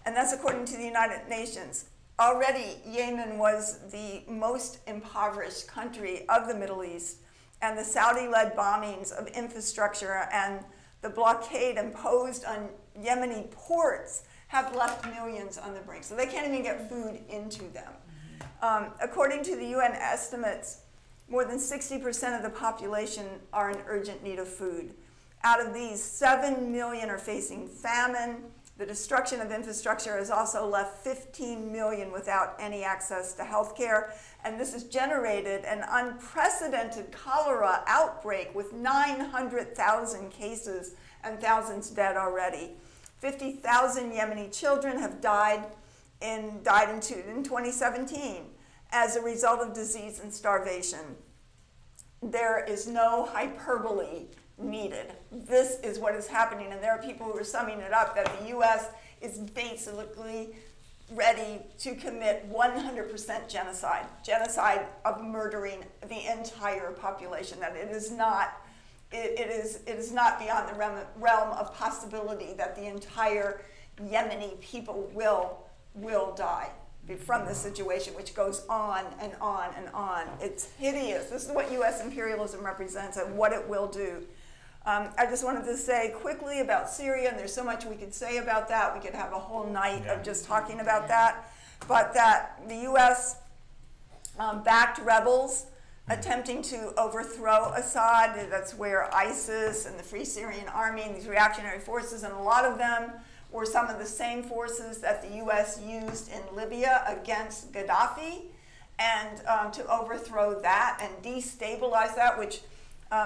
S6: that's according to the United Nations. Already, Yemen was the most impoverished country of the Middle East, and the Saudi-led bombings of infrastructure and the blockade imposed on Yemeni ports have left millions on the brink. So they can't even get food into them. According to the UN estimates, more than 60% of the population are in urgent need of food. Out of these, 7 million are facing famine. The destruction of infrastructure has also left 15 million without any access to health care. And this has generated an unprecedented cholera outbreak with 900,000 cases and thousands dead already. 50,000 Yemeni children have died in 2017 as a result of disease and starvation. There is no hyperbole needed. This is what is happening, and there are people who are summing it up that the U.S. is basically ready to commit 100% genocide of murdering the entire population, that it is not beyond the realm of possibility that the entire Yemeni people will die from this situation, which goes on and on and on. It's hideous. This is what U.S. imperialism represents and what it will do. I just wanted to say quickly about Syria, and there's so much we could say about that. We could have a whole night of just talking about that. But that the U.S. Backed rebels attempting to overthrow Assad. That's where ISIS and the Free Syrian Army and these reactionary forces, and a lot of them were some of the same forces that the U.S. used in Libya against Gaddafi, and to overthrow that and destabilize that, which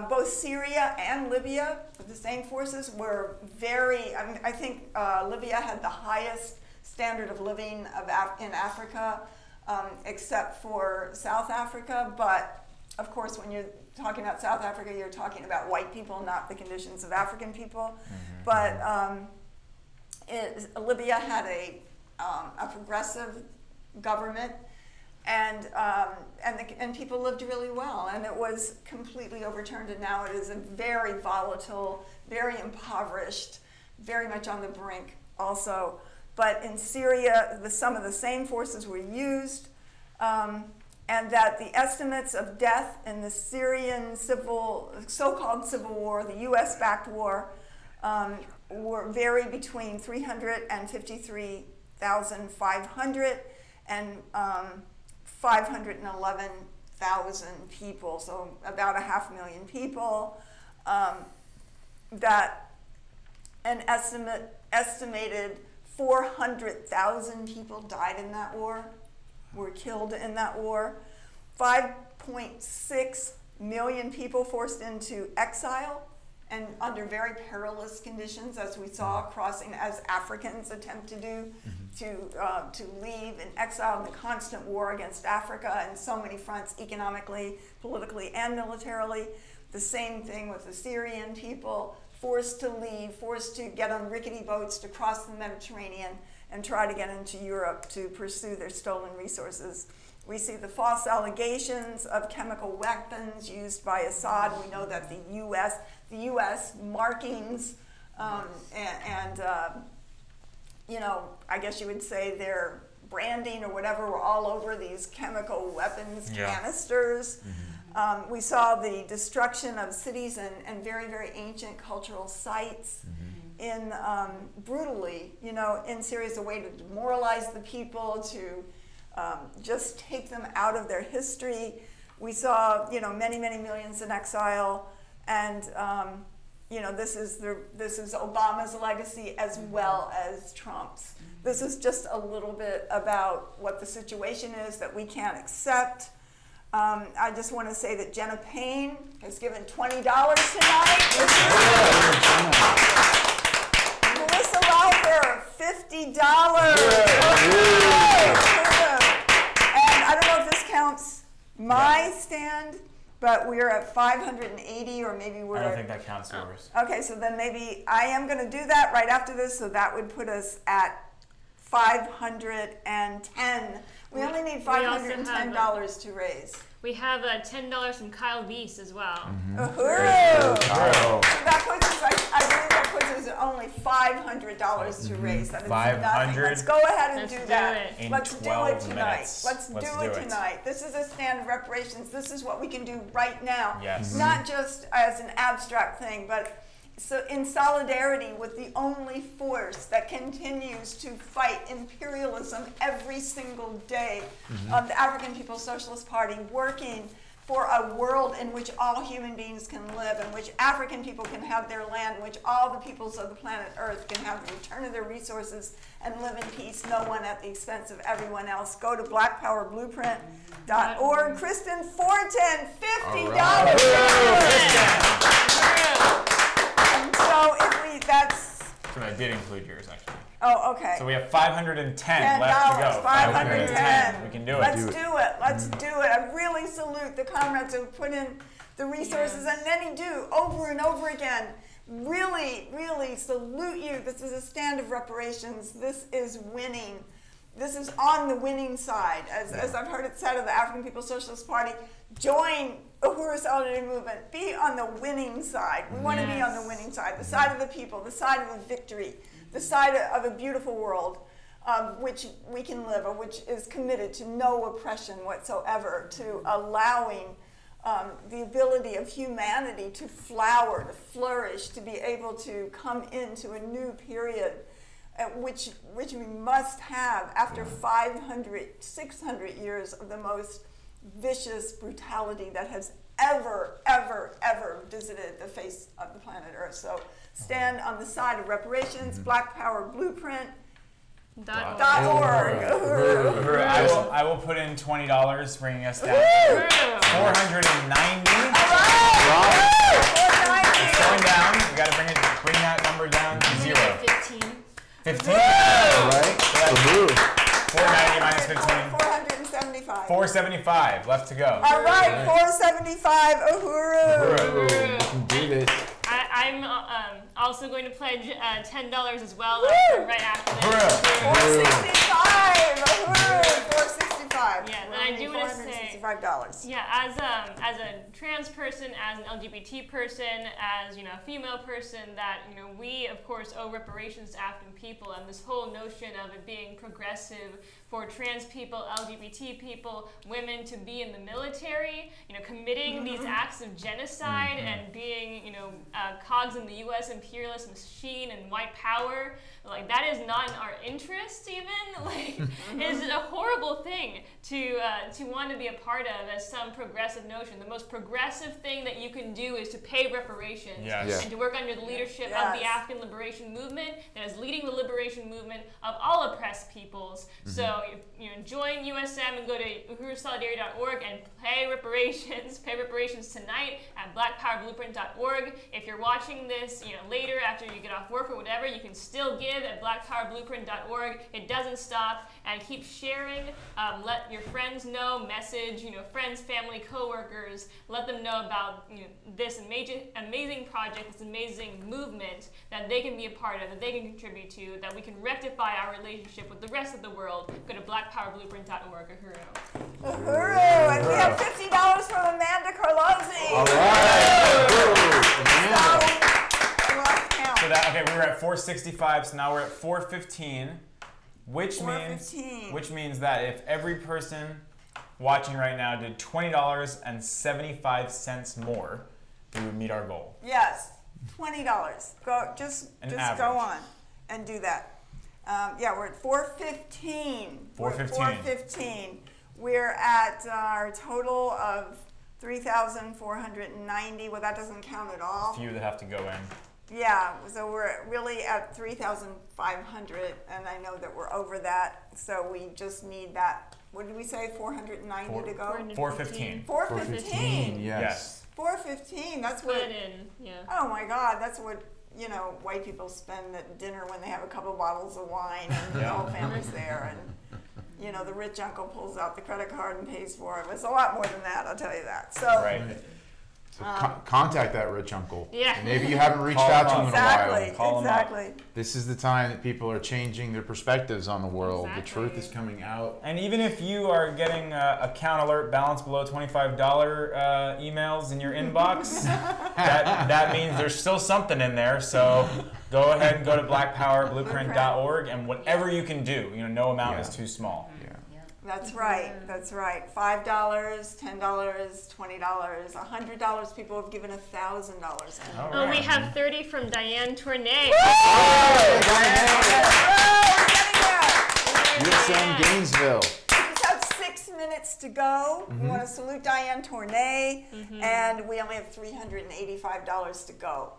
S6: both Syria and Libya, with the same forces, were very, I think Libya had the highest standard of living in Africa, except for South Africa. But of course, when you're talking about South Africa, you're talking about white people, not the conditions of African people. But Libya had a progressive government, and people lived really well, and it was completely overturned, and now it is a very volatile, very impoverished, very much on the brink also. But in Syria, some of the same forces were used, and that the estimates of death in the Syrian so-called civil war, the U.S.-backed war, vary between 353,500 and 511,000 people, so about 500,000 people. That an estimated 400,000 people died in that war, were killed in that war. 5.6 million people forced into exile and under very perilous conditions, as we saw crossing, as Africans attempt to do, to leave in exile in the constant war against Africa in so many fronts, economically, politically, and militarily. The same thing with the Syrian people, forced to leave, forced to get on rickety boats to cross the Mediterranean and try to get into Europe to pursue their stolen resources. We see the false allegations of chemical weapons used by Assad. We know that the U.S. markings you know, I guess you would say their branding or whatever were all over these chemical weapons canisters. We saw the destruction of cities and very, very ancient cultural sites in brutally, you know, in Syria as a way to demoralize the people, to just take them out of their history. We saw, you know, many, many millions in exile, and you know, this is Obama's legacy as well as Trump's. This is just a little bit about what the situation is that we can't accept. I just want to say that Jenna Payne has given $20 tonight. Melissa Laufer, $50. And I don't know if this counts my stand, but we're at 580, or maybe we're...
S3: I don't think that counts yours.
S6: Okay, so then maybe I am going to do that right after this, so that would put us at 510. We only need $510 to raise.
S2: We have $10 from Kyle Weiss as well.
S6: Uhuru! So that puts us, I believe that puts us at only $500 to raise. That is nothing. Let's go ahead and do that. Let's do it tonight. Let's do it tonight. This is a stand of reparations. This is what we can do right now.
S3: Yes.
S6: Not just as an abstract thing, but so in solidarity with the only force that continues to fight imperialism every single day, the African People's Socialist Party, working for a world in which all human beings can live, in which African people can have their land, in which all the peoples of the planet Earth can have the return of their resources and live in peace, no one at the expense of everyone else. Go to blackpowerblueprint.org. Kristen, 410, $50. So if we, that's...
S3: So that did include yours, actually.
S6: Oh, okay.
S3: So we have 510 left to go.
S6: 510.
S3: We can do it.
S6: Let's do it. Let's do it. I really salute the comrades who put in the resources, and many do, over and over again. Really, really salute you. This is a stand of reparations. This is winning. This is on the winning side. As I've heard it said of the African People's Socialist Party, join Uhuru Solidarity Movement. Be on the winning side. We want to be on the winning side, the side of the people, the side of the victory, the side of a beautiful world, which we can live, or which is committed to no oppression whatsoever, to allowing the ability of humanity to flower, to flourish, to be able to come into a new period, which we must have after 500, 600 years of the most vicious brutality that has ever, ever, ever visited the face of the planet Earth. So stand on the side of reparations, blackpowerblueprint.org.
S3: I will put in $20, bringing us down to 490.
S6: All right! 490.
S3: It's going down. We got to bring that number down to 0. 15. All
S1: right.
S3: So 490 minus 15.
S6: 475.
S3: 475 left to go.
S6: All right, 475. Uhuru.
S1: We can do this.
S2: I'm also going to pledge $10 as well right after this.
S6: 465. Uhuru. 465.
S2: Yeah, and I do want to say
S6: $465.
S2: Yeah, as a trans person, as an LGBT person, as a female person, that we of course owe reparations to African people, and this whole notion of it being progressive for trans people, LGBT people, women to be in the military, committing these acts of genocide and being cogs in the U.S. imperialist machine and white power, like that is not in our interest even. Like, it's a horrible thing. to want to be a part of as some progressive notion. The most progressive thing that you can do is to pay reparations and to work under the leadership of the African Liberation Movement that is leading the liberation movement of all oppressed peoples. So join USM and go to uhurusolidarity.org and pay reparations. Pay reparations tonight at blackpowerblueprint.org. If you're watching this later after you get off work or whatever, you can still give at blackpowerblueprint.org. It doesn't stop, and keep sharing. Let your friends know, message friends, family, coworkers. Let them know about this amazing project, this amazing movement that they can be a part of, that they can contribute to, that we can rectify our relationship with the rest of the world. Go to blackpowerblueprint.org. Uhuru.
S6: Uhuru. And we have $50 from Amanda Carlozzi.
S1: All right.
S3: So that, we were at 465, so now we're at 415, which means that if every person watching right now did $20.75 more, we would meet our goal.
S6: Yes, $20. Just go on and do that. We're at 415.
S3: 415.
S6: We're at our total of 3,490. Well, that doesn't count at all.
S3: A few that have to go in.
S6: Yeah, so we're really at 3,500, and I know that we're over that, so we just need that. What did we say, 490 to go?
S3: 415.
S6: 415.
S1: Yes.
S6: 415. That's what. Oh my God, that's what white people spend at dinner when they have a couple bottles of wine and the whole family's there, and the rich uncle pulls out the credit card and pays for it. It's a lot more than that, I'll tell you that. So.
S3: Right.
S1: So contact that rich uncle.
S2: Yeah.
S1: Maybe you haven't reached out to him in a while.
S3: Call him up.
S1: This is the time that people are changing their perspectives on the world. The truth is coming out.
S3: And even if you are getting account alert balance below $25 emails in your inbox, that means there's still something in there. So go ahead and go to blackpowerblueprint.org, and whatever you can do, no amount is too small.
S6: That's right. That's right. $5, $10, $20, $100. People have given $1,000.
S2: Oh, we have 30 from Diane Tournay.
S1: USM Gainesville.
S6: We just have 6 minutes to go. We want to salute Diane Tournay, and we only have $385 to go.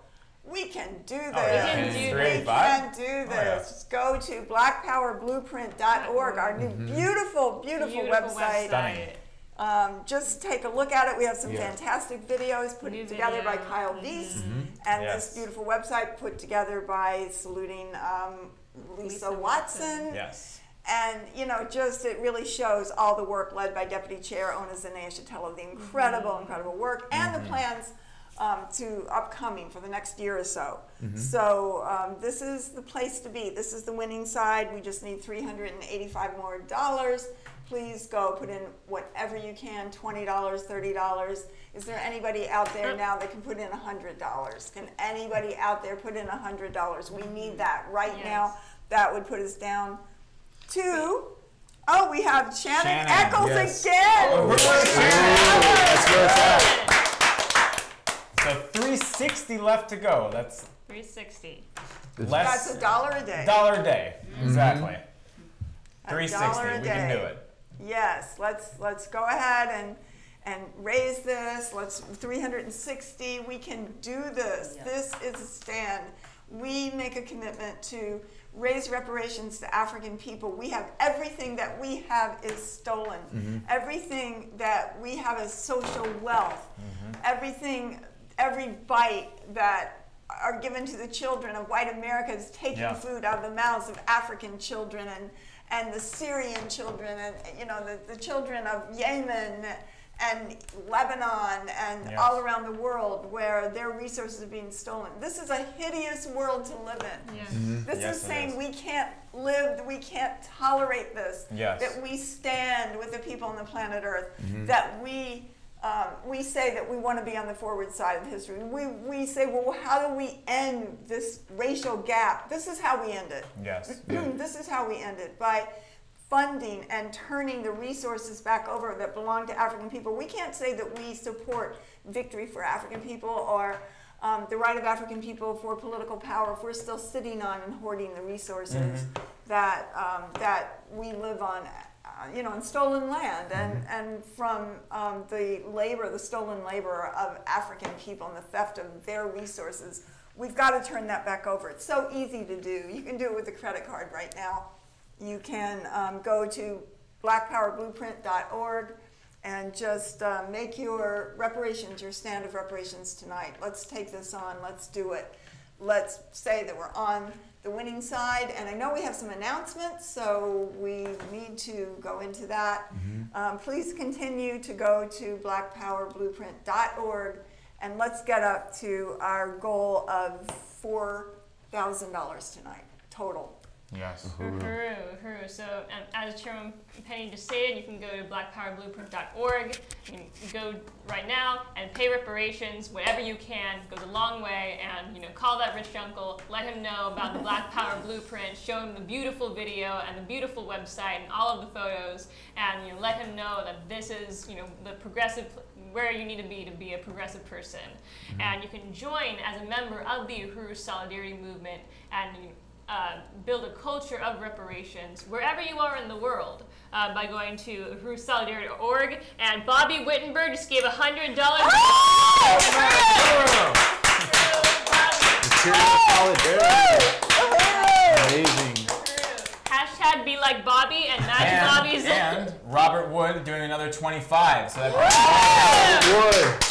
S6: We can do this. We can do this. Go to blackpowerblueprint.org, our new beautiful website. Just take a look at it. We have some fantastic videos put together by Kyle Weiss, and this beautiful website put together by saluting Lisa Watson.
S3: Yes.
S6: And, it really shows all the work led by Deputy Chair Ona Zanea-Shatella, the incredible work, and the plans to upcoming for the next year or so. So this is the place to be. This is the winning side. We just need $385 more. Please go put in whatever you can, $20, $30. Is there anybody out there now that can put in $100? Can anybody out there put in $100? We need that right now. That would put us down to, we have Shannon Eccles again.
S1: That's where it's at.
S3: So 360 left to go. That's
S2: 360.
S6: That's $1 a day.
S3: $1 a day. Exactly. 360. We can do it.
S6: Yes. Let's go ahead and raise this. Let's 360. We can do this. This is a stand. We make a commitment to raise reparations to African people. We have everything that we have is stolen. Everything that we have is social wealth. Every bite that are given to the children of white America is taking food out of the mouths of African children and the Syrian children and the children of Yemen and Lebanon and all around the world where their resources are being stolen. This is a hideous world to live in. This is saying we can't live, we can't tolerate this. That we stand with the people on the planet Earth. That we say that we want to be on the forward side of history. We say, well, how do we end this racial gap? This is how we end it. This is how we end it, by funding and turning the resources back over that belong to African people. We can't say that we support victory for African people or the right of African people for political power if we're still sitting on and hoarding the resources that we live on you know, on stolen land and from the stolen labor of African people and the theft of their resources. We've got to turn that back over. It's so easy to do. You can do it with a credit card right now. You can go to blackpowerblueprint.org and just make your reparations, your stand of reparations tonight. Let's take this on. Let's do it. Let's say that we're on the winning side. And I know we have some announcements, so we need to go into that. Please continue to go to blackpowerblueprint.org, and let's get up to our goal of $4,000 tonight, total.
S1: Yes.
S2: Uhuru. So, as Chairwoman Penny just stated, you can go to blackpowerblueprint.org. You can go right now and pay reparations, whatever you can. It goes a long way. And, you know, call that rich uncle, let him know about the Black Power Blueprint, show him the beautiful video and the beautiful website and all of the photos, and, you know, let him know that this is, you know, the progressive, where you need to be a progressive person. And you can join as a member of the Uhuru Solidarity Movement and, you know, build a culture of reparations wherever you are in the world by going to uhurusolidarity.org. And Bobby Wittenberg just gave $100.
S1: Amazing.
S2: Hashtag be like Bobby and Magic Bobby's.
S3: And Robert Wood doing another 25. So that's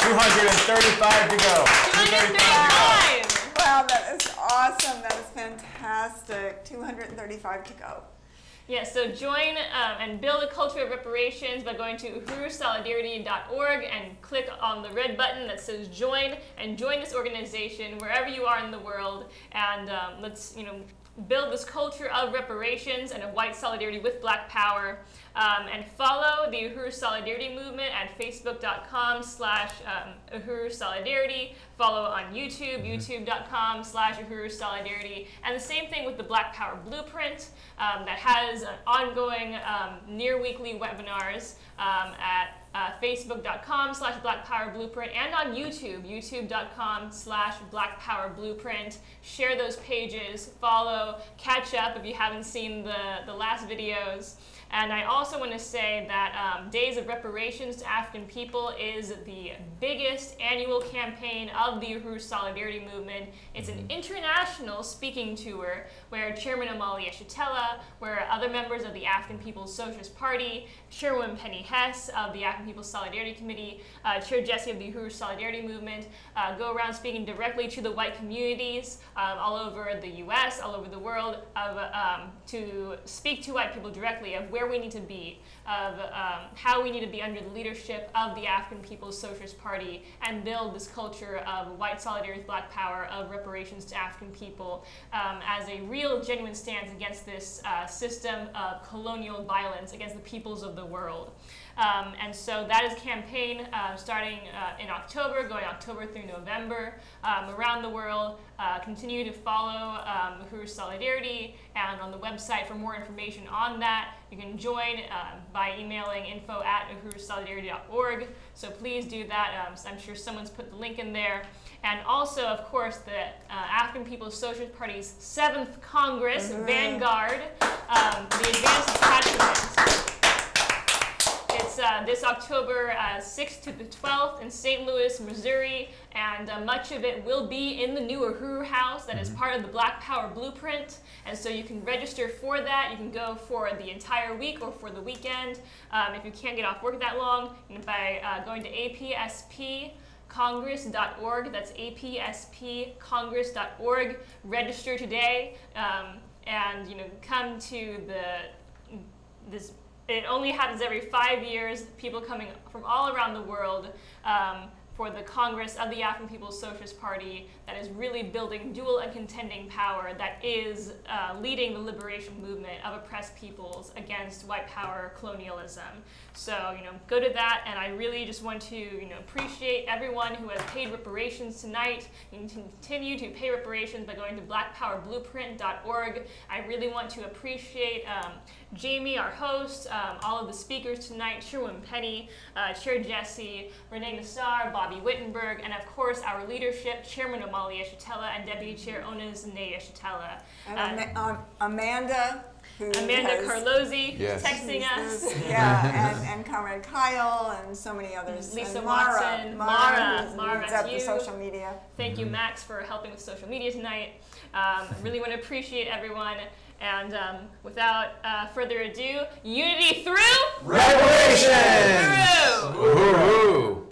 S3: 235 to go.
S2: 235.
S6: Wow, that is awesome. That is fantastic. 235 to go.
S2: Yeah, so join and build a culture of reparations by going to uhurusolidarity.org and click on the red button that says join, and join this organization wherever you are in the world. And let's, you know, build this culture of reparations and of white solidarity with Black Power. And follow the Uhuru Solidarity Movement at facebook.com/Uhuru Solidarity. Follow on YouTube, youtube.com/Uhuru Solidarity. And the same thing with the Black Power Blueprint that has ongoing near weekly webinars at facebook.com/Black Power Blueprint, and on YouTube, youtube.com/Black Power Blueprint. Share those pages, follow, catch up if you haven't seen the last videos. And I also want to say that Days of Reparations to African People is the biggest annual campaign of the Uhuru Solidarity Movement. It's an international speaking tour where Chairman Amalia Shatella, where other members of the African People's Socialist Party, Chairwoman Penny Hess of the African People's Solidarity Committee, Chair Jesse of the Uhuru Solidarity Movement, go around speaking directly to the white communities all over the U.S., all over the world, to speak to white people directly of where we need to be, of how we need to be under the leadership of the African People's Socialist Party, and build this culture of white solidarity with Black Power, of reparations to African people, as a real, genuine stance against this system of colonial violence against the peoples of the world. And so that is a campaign starting in October, going October through November around the world. Continue to follow Uhuru Solidarity, and on the website for more information on that. You can join by emailing info@uhurusolidarity.org. So please do that. I'm sure someone's put the link in there. And also, of course, the African People's Socialist Party's 7th Congress, Vanguard, the Advanced Attachment. It's this October 6th to the 12th in St. Louis, Missouri, and much of it will be in the new Uhuru House that is part of the Black Power Blueprint. And so you can register for that. You can go for the entire week or for the weekend. If you can't get off work that long, by going to apsp.congress.org. That's apsp.congress.org. Register today, and, you know, come to this. It only happens every 5 years. People coming from all around the world for the Congress of the African People's Socialist Party that is really building dual and contending power, that is leading the liberation movement of oppressed peoples against white power colonialism. So, you know, go to that, and I really just want to, you know, appreciate everyone who has paid reparations tonight. You can continue to pay reparations by going to blackpowerblueprint.org. I really want to appreciate Jamie, our host, all of the speakers tonight, Chairwoman Penny, Chair Jesse, Renee Nassar, Bobby Wittenberg, and of course our leadership, Chairman Omali Yeshitela and Deputy Chair Onas Ney Yeshitela.
S6: And Amanda, who
S2: Amanda
S6: has,
S2: Carlozzi
S1: Yes.
S2: texting us.
S6: yeah, and Comrade Kyle and so many others.
S2: Lisa
S6: and
S2: Watson, Mara,
S6: who's
S2: that's
S6: at
S2: you.
S6: the social media.
S2: Thank you, Max, for helping with social media tonight. Really want to appreciate everyone. And without further ado, unity through
S1: Revolution!
S2: through.
S1: Uhuru!